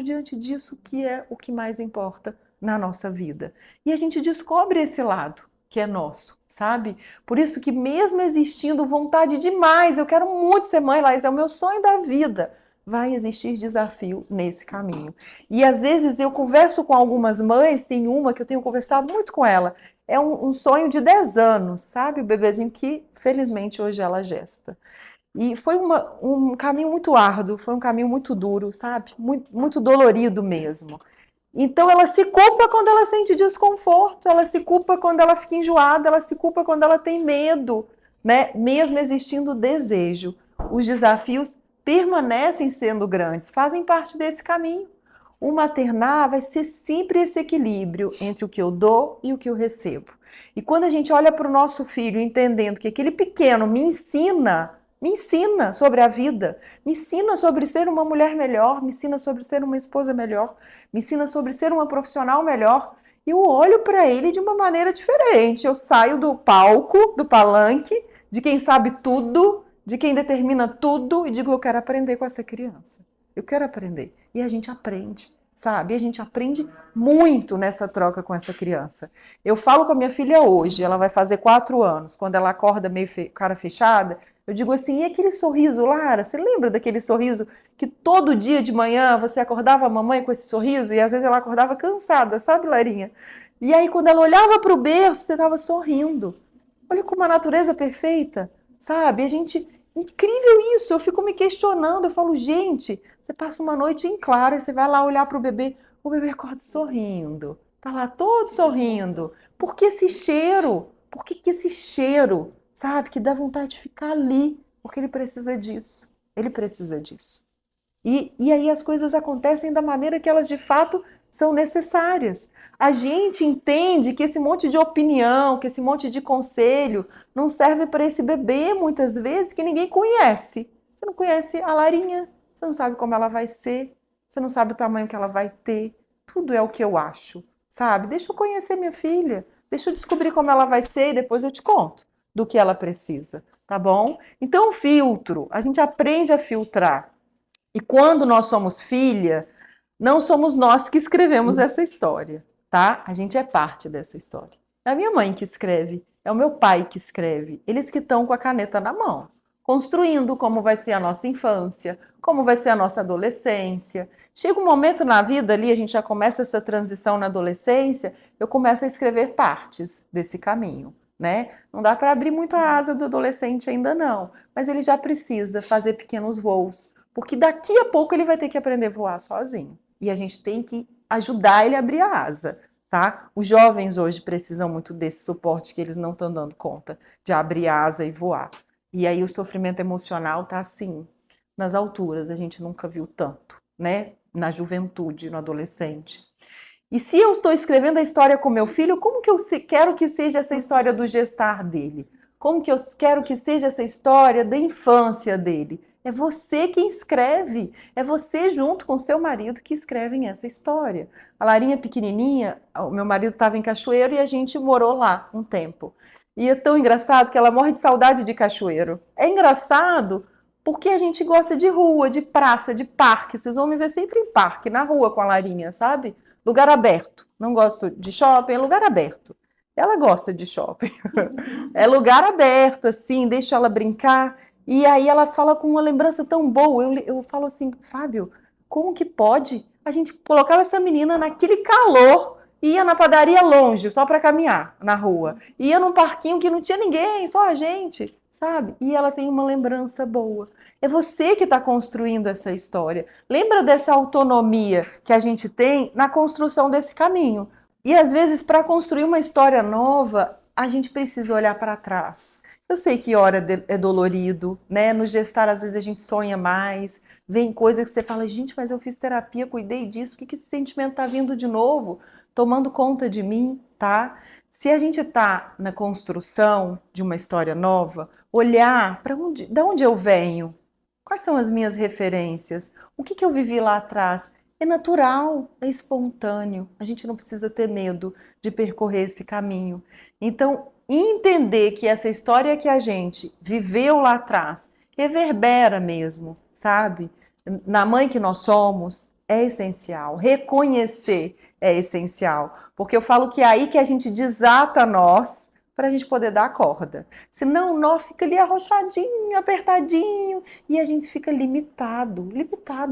diante disso que é o que mais importa na nossa vida. E a gente descobre esse lado que é nosso, sabe? Por isso que mesmo existindo vontade demais, eu quero muito ser mãe, Laís, é o meu sonho da vida, vai existir desafio nesse caminho. E às vezes eu converso com algumas mães, tem uma que eu tenho conversado muito com ela, é um sonho de 10 anos, sabe? O bebezinho que, felizmente, hoje ela gesta. E foi um caminho muito árduo, foi um caminho muito duro, sabe? Muito, muito dolorido mesmo. Então ela se culpa quando ela sente desconforto, ela se culpa quando ela fica enjoada, ela se culpa quando ela tem medo, né? Mesmo existindo desejo. Os desafios permanecem sendo grandes, fazem parte desse caminho. O maternar vai ser sempre esse equilíbrio entre o que eu dou e o que eu recebo. E quando a gente olha para o nosso filho entendendo que aquele pequeno me ensina sobre a vida, me ensina sobre ser uma mulher melhor, me ensina sobre ser uma esposa melhor, me ensina sobre ser uma profissional melhor, e eu olho para ele de uma maneira diferente. Eu saio do palco, do palanque, de quem sabe tudo, de quem determina tudo, e digo, eu quero aprender com essa criança. Eu quero aprender. E a gente aprende, sabe? A gente aprende muito nessa troca com essa criança. Eu falo com a minha filha hoje, ela vai fazer 4 anos, quando ela acorda meio cara fechada, eu digo assim, e aquele sorriso, Lara? Você lembra daquele sorriso que todo dia de manhã você acordava a mamãe com esse sorriso e às vezes ela acordava cansada, sabe, Larinha? E aí quando ela olhava para o berço, você estava sorrindo. Olha como a natureza é perfeita, sabe? Incrível isso, eu fico me questionando, eu falo, gente, você passa uma noite em claro e você vai lá olhar para o bebê acorda sorrindo, tá lá todo sorrindo. Por que esse cheiro? Por que esse cheiro? Sabe, que dá vontade de ficar ali, porque ele precisa disso. Ele precisa disso. E aí as coisas acontecem da maneira que elas de fato são necessárias. A gente entende que esse monte de opinião, que esse monte de conselho não serve para esse bebê, muitas vezes, que ninguém conhece. Você não conhece a Larinha, você não sabe como ela vai ser, você não sabe o tamanho que ela vai ter. Tudo é o que eu acho, sabe? Deixa eu conhecer minha filha, deixa eu descobrir como ela vai ser e depois eu te conto do que ela precisa, tá bom? Então, filtro, a gente aprende a filtrar. E quando nós somos filha, não somos nós que escrevemos essa história, tá? A gente é parte dessa história. É a minha mãe que escreve, é o meu pai que escreve. Eles que estão com a caneta na mão, construindo como vai ser a nossa infância, como vai ser a nossa adolescência. Chega um momento na vida ali, a gente já começa essa transição na adolescência, eu começo a escrever partes desse caminho, né? Não dá para abrir muito a asa do adolescente ainda não, mas ele já precisa fazer pequenos voos, porque daqui a pouco ele vai ter que aprender a voar sozinho. E a gente tem que ajudar ele a abrir a asa, tá? Os jovens hoje precisam muito desse suporte que eles não estão dando conta de abrir a asa e voar. E aí o sofrimento emocional tá assim, nas alturas, a gente nunca viu tanto, né? Na juventude, no adolescente. E se eu estou escrevendo a história com meu filho, como que eu quero que seja essa história do gestar dele? Como que eu quero que seja essa história da infância dele? É você quem escreve, é você junto com seu marido que escrevem essa história. A Larinha pequenininha, o meu marido estava em Cachoeiro e a gente morou lá um tempo. E é tão engraçado que ela morre de saudade de Cachoeiro. É engraçado porque a gente gosta de rua, de praça, de parque. Vocês vão me ver sempre em parque, na rua com a Larinha, sabe? Lugar aberto. Não gosto de shopping, é lugar aberto. Ela gosta de shopping. É lugar aberto, assim, deixa ela brincar. E aí ela fala com uma lembrança tão boa. Eu falo assim, Fábio, como que pode? A gente colocava essa menina naquele calor, ia na padaria longe, só para caminhar na rua. Ia num parquinho que não tinha ninguém, só a gente, sabe? E ela tem uma lembrança boa. É você que está construindo essa história. Lembra dessa autonomia que a gente tem na construção desse caminho. E às vezes, para construir uma história nova, a gente precisa olhar para trás. Eu sei que hora é dolorido, né? No gestar, às vezes, a gente sonha mais, vem coisas que você fala, gente, mas eu fiz terapia, cuidei disso, por que esse sentimento está vindo de novo, tomando conta de mim, tá? Se a gente está na construção de uma história nova, olhar para de onde eu venho, quais são as minhas referências, o que eu vivi lá atrás, é natural, é espontâneo, a gente não precisa ter medo de percorrer esse caminho. Então, entender que essa história que a gente viveu lá atrás reverbera mesmo, sabe? Na mãe que nós somos, é essencial. Reconhecer é essencial. Porque eu falo que é aí que a gente desata nós para a gente poder dar a corda. Senão o nó fica ali arrochadinho, apertadinho, e a gente fica limitado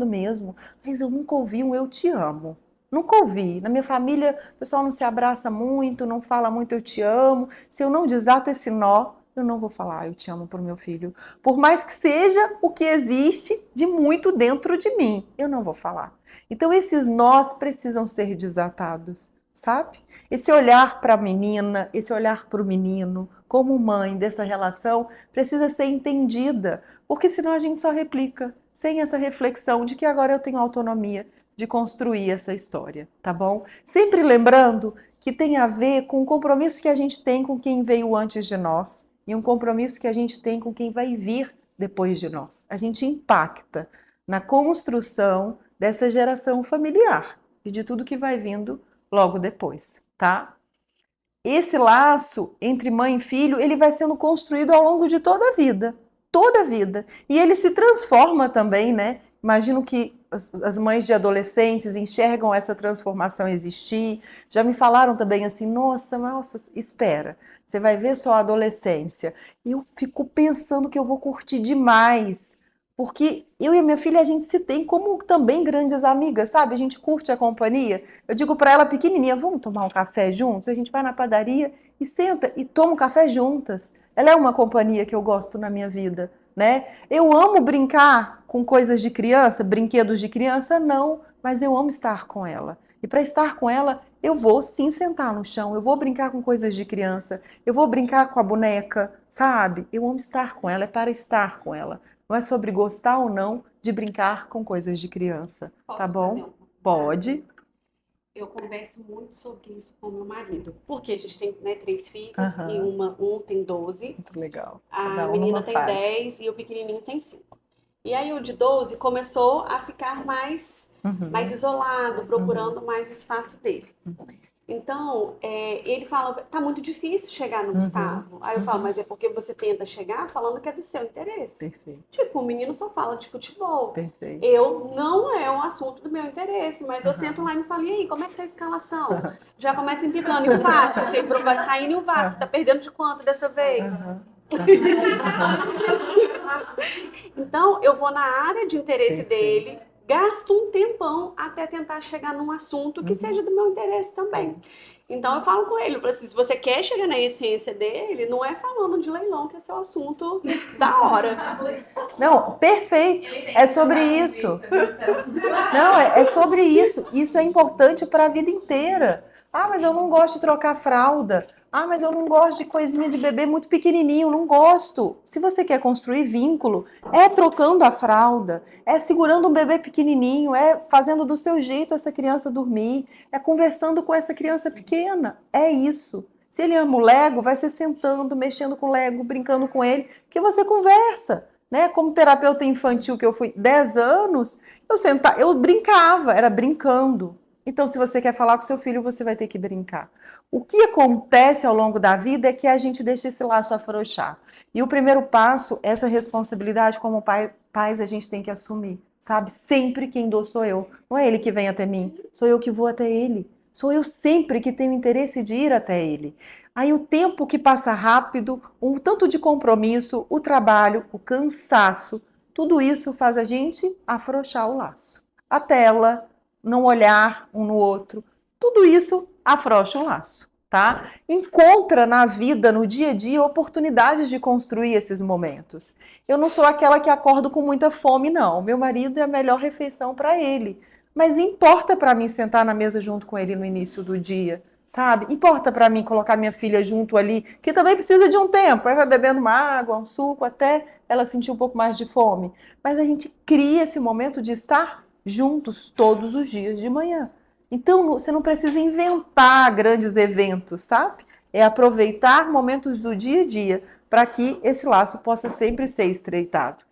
mesmo. Mas eu nunca ouvi um eu te amo. Nunca ouvi. Na minha família, o pessoal não se abraça muito, não fala muito eu te amo. Se eu não desato esse nó, eu não vou falar eu te amo para o meu filho. Por mais que seja o que existe de muito dentro de mim, eu não vou falar. Então esses nós precisam ser desatados, sabe? Esse olhar para a menina, esse olhar para o menino, como mãe dessa relação, precisa ser entendida, porque senão a gente só replica, sem essa reflexão de que agora eu tenho autonomia de construir essa história, tá bom? Sempre lembrando que tem a ver com o compromisso que a gente tem com quem veio antes de nós e um compromisso que a gente tem com quem vai vir depois de nós. A gente impacta na construção dessa geração familiar e de tudo que vai vindo logo depois, tá? Esse laço entre mãe e filho, ele vai sendo construído ao longo de toda a vida. Toda a vida. E ele se transforma também, né? Imagino que as mães de adolescentes enxergam essa transformação existir. Já me falaram também assim, nossa, espera, você vai ver só a adolescência. E eu fico pensando que eu vou curtir demais, porque eu e a minha filha, a gente se tem como também grandes amigas, sabe? A gente curte a companhia. Eu digo para ela pequenininha, vamos tomar um café juntos? A gente vai na padaria e senta e toma um café juntas. Ela é uma companhia que eu gosto na minha vida, né? Eu amo brincar com coisas de criança, brinquedos de criança, não, mas eu amo estar com ela. E para estar com ela, eu vou sim sentar no chão, eu vou brincar com coisas de criança, eu vou brincar com a boneca, sabe? Eu amo estar com ela, é para estar com ela. Não é sobre gostar ou não de brincar com coisas de criança, tá bom? Pode. Eu converso muito sobre isso com meu marido, porque a gente tem, né, 3 filhos e um tem 12. Muito legal. A menina tem 10 e o pequenininho tem 5. E aí o de 12 começou a ficar mais isolado, procurando mais o espaço dele. Então, ele fala, tá muito difícil chegar no Gustavo. Aí eu falo, mas é porque você tenta chegar falando que é do seu interesse. Perfeito. Tipo, o menino só fala de futebol. Perfeito. Não é um assunto do meu interesse, mas eu sento lá e me falo, e aí, como é que tá a escalação? Já começa implicando, e o Vasco? Porque ele falou Vascaíno e o Vasco, tá perdendo de quanto dessa vez? Então, eu vou na área de interesse dele, gasto um tempão até tentar chegar num assunto que seja do meu interesse também. Então, eu falo com ele, eu falo assim, se você quer chegar na essência dele, não é falando de leilão que é seu assunto da hora. Não, perfeito. É sobre isso. Não, é sobre isso. Isso é importante para a vida inteira. Ah, mas eu não gosto de trocar fralda. Ah, mas eu não gosto de coisinha de bebê muito pequenininho. Não gosto. Se você quer construir vínculo, é trocando a fralda, é segurando um bebê pequenininho, é fazendo do seu jeito essa criança dormir, é conversando com essa criança pequena. É isso. Se ele ama o Lego, vai ser sentando, mexendo com o Lego, brincando com ele, que você conversa. Né? Como terapeuta infantil que eu fui 10 anos, eu brincava, era brincando. Então, se você quer falar com seu filho, você vai ter que brincar. O que acontece ao longo da vida é que a gente deixa esse laço afrouxar. E o primeiro passo, essa responsabilidade como pais, a gente tem que assumir. Sabe? Sempre quem dou sou eu. Não é ele que vem até mim, sou eu que vou até ele. Sou eu sempre que tenho interesse de ir até ele. Aí o tempo que passa rápido, um tanto de compromisso, o trabalho, o cansaço, tudo isso faz a gente afrouxar o laço. A tela, não olhar um no outro, tudo isso afrouxa o laço, tá? Encontra na vida, no dia a dia, oportunidades de construir esses momentos. Eu não sou aquela que acordo com muita fome, não. Meu marido é a melhor refeição para ele. Mas importa para mim sentar na mesa junto com ele no início do dia, sabe? Importa para mim colocar minha filha junto ali, que também precisa de um tempo. Aí vai bebendo uma água, um suco, até ela sentir um pouco mais de fome. Mas a gente cria esse momento de estar juntos todos os dias de manhã. Então, você não precisa inventar grandes eventos, sabe? É aproveitar momentos do dia a dia para que esse laço possa sempre ser estreitado.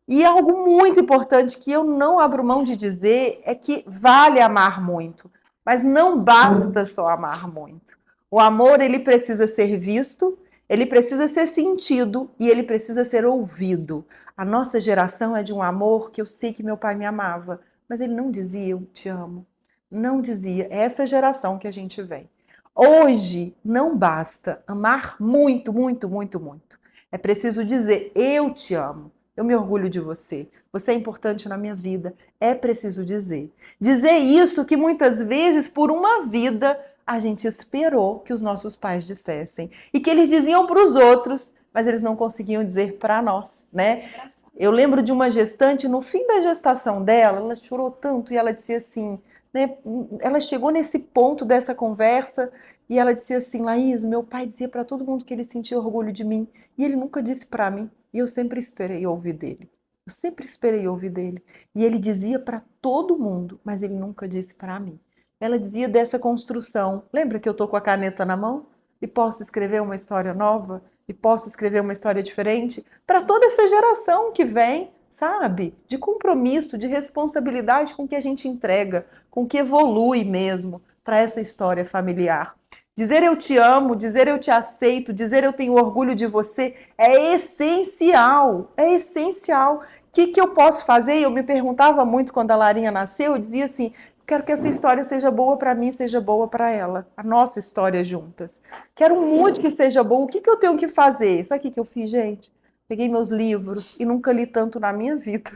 E algo muito importante que eu não abro mão de dizer é que vale amar muito, mas não basta só amar muito. O amor, ele precisa ser visto, ele precisa ser sentido e ele precisa ser ouvido. A nossa geração é de um amor que eu sei que meu pai me amava, mas ele não dizia eu te amo. Não dizia. É essa geração que a gente vem. Hoje não basta amar muito, muito, muito, muito. É preciso dizer eu te amo. Eu me orgulho de você. Você é importante na minha vida. É preciso dizer. Dizer isso que muitas vezes por uma vida a gente esperou que os nossos pais dissessem. E que eles diziam para os outros, mas eles não conseguiam dizer para nós, né? Eu lembro de uma gestante, no fim da gestação dela, ela chorou tanto e ela disse assim, né? Ela chegou nesse ponto dessa conversa e ela disse assim, Laís, meu pai dizia para todo mundo que ele sentia orgulho de mim e ele nunca disse para mim e eu sempre esperei ouvir dele. Eu sempre esperei ouvir dele. E ele dizia para todo mundo, mas ele nunca disse para mim. Ela dizia dessa construção. Lembra que eu tô com a caneta na mão e posso escrever uma história nova? E posso escrever uma história diferente para toda essa geração que vem, sabe? De compromisso, de responsabilidade com que a gente entrega, com que evolui mesmo para essa história familiar. Dizer eu te amo, dizer eu te aceito, dizer eu tenho orgulho de você é essencial, é essencial. O que eu posso fazer? Eu me perguntava muito quando a Larinha nasceu, eu dizia assim, quero que essa história seja boa para mim, seja boa para ela. A nossa história juntas. Quero muito que seja boa. O que eu tenho que fazer? Sabe o que eu fiz, gente? Peguei meus livros e nunca li tanto na minha vida.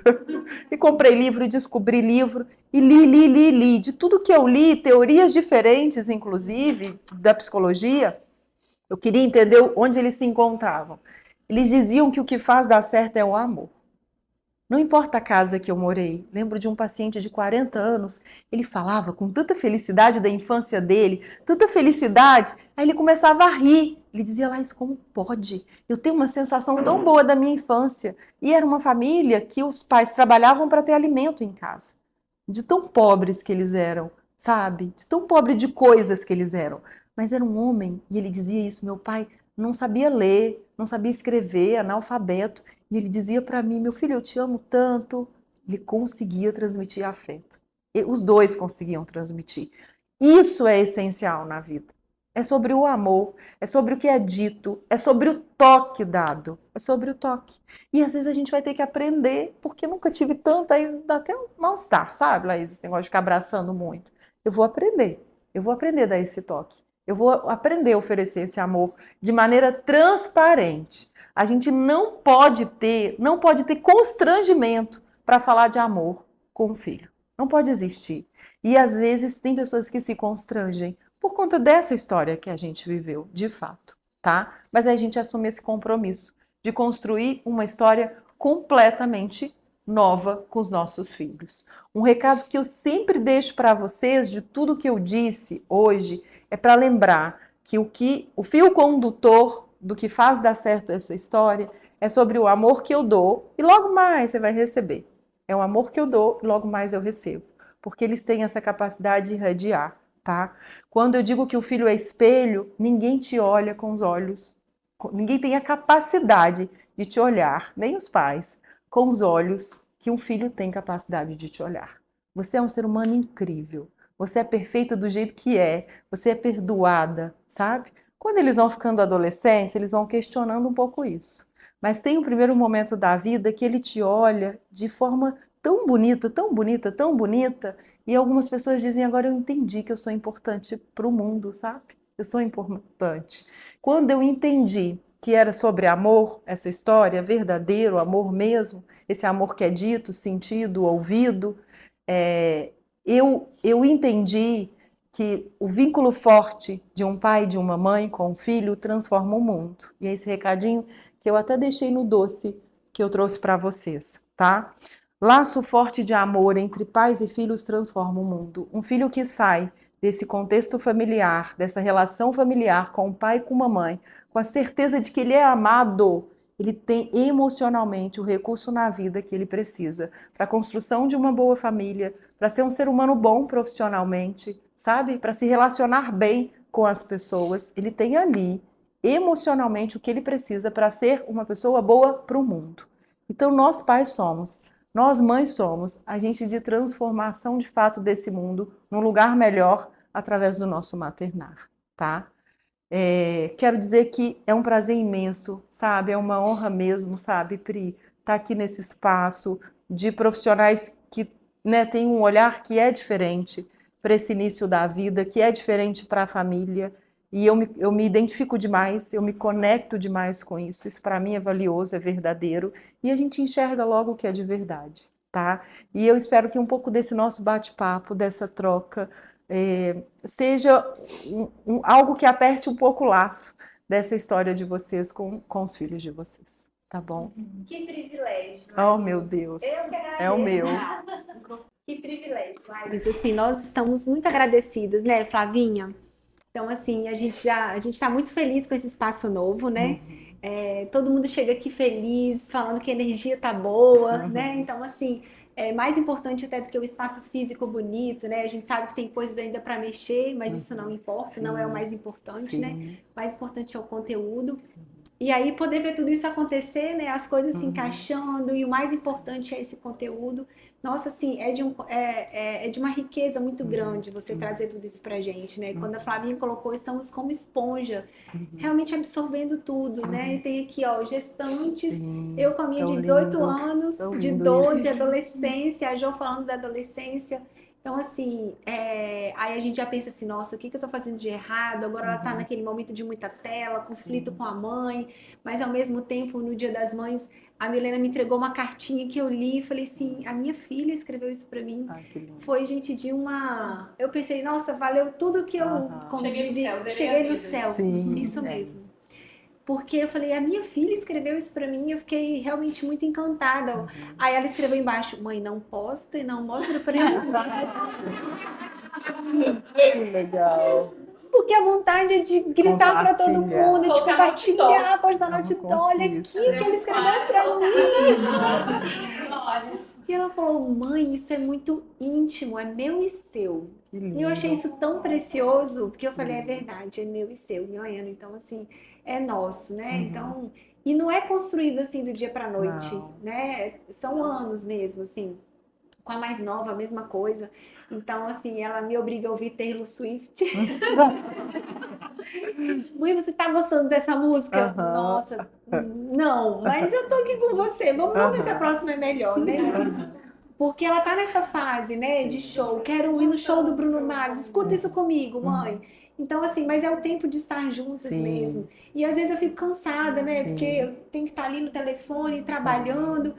E comprei livro e descobri livro. E li. De tudo que eu li, teorias diferentes, inclusive, da psicologia, eu queria entender onde eles se encontravam. Eles diziam que o que faz dar certo é o amor. Não importa a casa que eu morei, lembro de um paciente de 40 anos, ele falava com tanta felicidade da infância dele, tanta felicidade, aí ele começava a rir. Ele dizia, Laís, como pode? Eu tenho uma sensação tão boa da minha infância. E era uma família que os pais trabalhavam para ter alimento em casa. De tão pobres que eles eram, sabe? De tão pobre de coisas que eles eram. Mas era um homem, e ele dizia isso, meu pai não sabia ler, não sabia escrever, analfabeto. E ele dizia para mim, meu filho, eu te amo tanto. Ele conseguia transmitir afeto. E os dois conseguiam transmitir. Isso é essencial na vida. É sobre o amor, é sobre o que é dito, é sobre o toque dado, é sobre o toque. E às vezes a gente vai ter que aprender, porque nunca tive tanto, aí dá até um mal-estar, sabe, Laís? Esse negócio de ficar abraçando muito. Eu vou aprender a dar esse toque. Eu vou aprender a oferecer esse amor de maneira transparente. A gente não pode ter constrangimento para falar de amor com o filho. Não pode existir. E às vezes tem pessoas que se constrangem por conta dessa história que a gente viveu, de fato, tá? Mas a gente assume esse compromisso de construir uma história completamente nova com os nossos filhos. Um recado que eu sempre deixo para vocês de tudo que eu disse hoje é para lembrar que o fio condutor do que faz dar certo essa história é sobre o amor que eu dou e logo mais você vai receber. É o amor que eu dou e logo mais eu recebo. Porque eles têm essa capacidade de irradiar, tá? Quando eu digo que o filho é espelho, ninguém te olha com os olhos, ninguém tem a capacidade de te olhar, nem os pais, com os olhos que um filho tem capacidade de te olhar. Você é um ser humano incrível, você é perfeita do jeito que é, você é perdoada, sabe? Quando eles vão ficando adolescentes, eles vão questionando um pouco isso. Mas tem um primeiro momento da vida que ele te olha de forma tão bonita, tão bonita, tão bonita, e algumas pessoas dizem, agora eu entendi que eu sou importante para o mundo, sabe? Eu sou importante. Quando eu entendi que era sobre amor, essa história, verdadeiro amor mesmo, esse amor que é dito, sentido, ouvido, eu entendi que o vínculo forte de um pai e de uma mãe com o filho transforma o mundo. E é esse recadinho que eu até deixei no doce que eu trouxe para vocês, tá? Laço forte de amor entre pais e filhos transforma o mundo. Um filho que sai desse contexto familiar, dessa relação familiar com o pai e com a mãe, com a certeza de que ele é amado, ele tem emocionalmente o recurso na vida que ele precisa para a construção de uma boa família, para ser um ser humano bom profissionalmente, sabe? Para se relacionar bem com as pessoas. Ele tem ali emocionalmente o que ele precisa para ser uma pessoa boa para o mundo. Então nós pais somos, nós mães somos agente de transformação de fato desse mundo num lugar melhor através do nosso maternar, tá? Quero dizer que é um prazer imenso, sabe? É uma honra mesmo, sabe, Pri, estar aqui nesse espaço de profissionais que, né, têm um olhar que é diferente para esse início da vida, que é diferente para a família. E eu me identifico demais, eu me conecto demais com isso. Isso para mim é valioso, é verdadeiro. E a gente enxerga logo o que é de verdade, tá? E eu espero que um pouco desse nosso bate-papo, dessa troca, seja algo que aperte um pouco o laço dessa história de vocês com os filhos de vocês, tá bom? Que privilégio. Oh, meu Deus. Eu que agradeço. É o meu. Que privilégio, Laís. Assim, nós estamos muito agradecidas, né, Flavinha? Então, assim, a gente está muito feliz com esse espaço novo, né? Todo mundo chega aqui feliz, falando que a energia tá boa, né? Então, assim, é mais importante até do que o espaço físico bonito, né? A gente sabe que tem coisas ainda para mexer, mas isso não importa, não é o mais importante, né? O mais importante é o conteúdo. E aí poder ver tudo isso acontecer, né? As coisas se encaixando, e o mais importante é esse conteúdo. Nossa, assim, é de uma riqueza muito grande você trazer tudo isso pra gente, né? Quando a Flavinha colocou, estamos como esponja, realmente absorvendo tudo, né? E tem aqui, ó, gestantes, eu com a minha de 18 anos, de 12, adolescência, a Jo falando da adolescência. Então, assim, aí a gente já pensa assim, nossa, o que eu tô fazendo de errado? Agora ela tá naquele momento de muita tela, conflito com a mãe, mas ao mesmo tempo, no Dia das Mães, a Milena me entregou uma cartinha que eu li e falei assim, a minha filha escreveu isso pra mim. Foi, gente, eu pensei, nossa, valeu tudo que eu convivi. Cheguei no céu. Sim, isso mesmo. Porque eu falei, a minha filha escreveu isso pra mim, eu fiquei realmente muito encantada. Aí ela escreveu embaixo, mãe, não posta e não mostra pra ninguém. Que legal. Porque a vontade é de gritar pra todo mundo, de compartilhar, postar no outdoor, olha aqui que ele escreveu pra mim. E ela falou, mãe, isso é muito íntimo, é meu e seu. E eu achei isso tão precioso, porque eu falei, é verdade, é meu e seu, Milena. Então, assim, é nosso, né? Então, e não é construído assim do dia pra noite, né? São anos mesmo, assim. Com a mais nova, a mesma coisa. Então, assim, ela me obriga a ouvir Taylor Swift. Mãe, você tá gostando dessa música? Nossa, não, mas eu tô aqui com você. Vamos ver se a próxima é melhor, né? Porque ela tá nessa fase, né, de show. Quero ir no show do Bruno Mars. Escuta isso comigo, mãe. Então, assim, mas é o tempo de estar juntas mesmo. E às vezes eu fico cansada, né? Porque eu tenho que estar ali no telefone, trabalhando.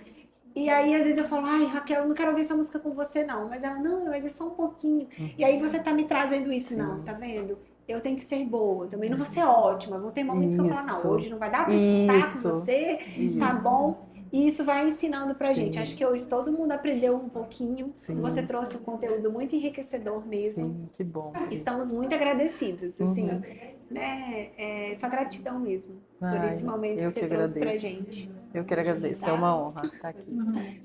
E aí, às vezes eu falo, ai, Raquel, eu não quero ouvir essa música com você, não. Mas ela, não, mas é só um pouquinho. E aí você tá me trazendo isso, não, tá vendo? Eu tenho que ser boa, também não vou ser ótima. Vão ter momentos que eu falo, não, hoje não vai dar pra escutar com você, tá bom? E isso vai ensinando pra gente. Acho que hoje todo mundo aprendeu um pouquinho. Você trouxe um conteúdo muito enriquecedor mesmo. Sim, que bom. Estamos muito agradecidos, assim, né? Só gratidão mesmo por esse momento que você trouxe pra gente. Eu que agradeço, é uma honra estar aqui.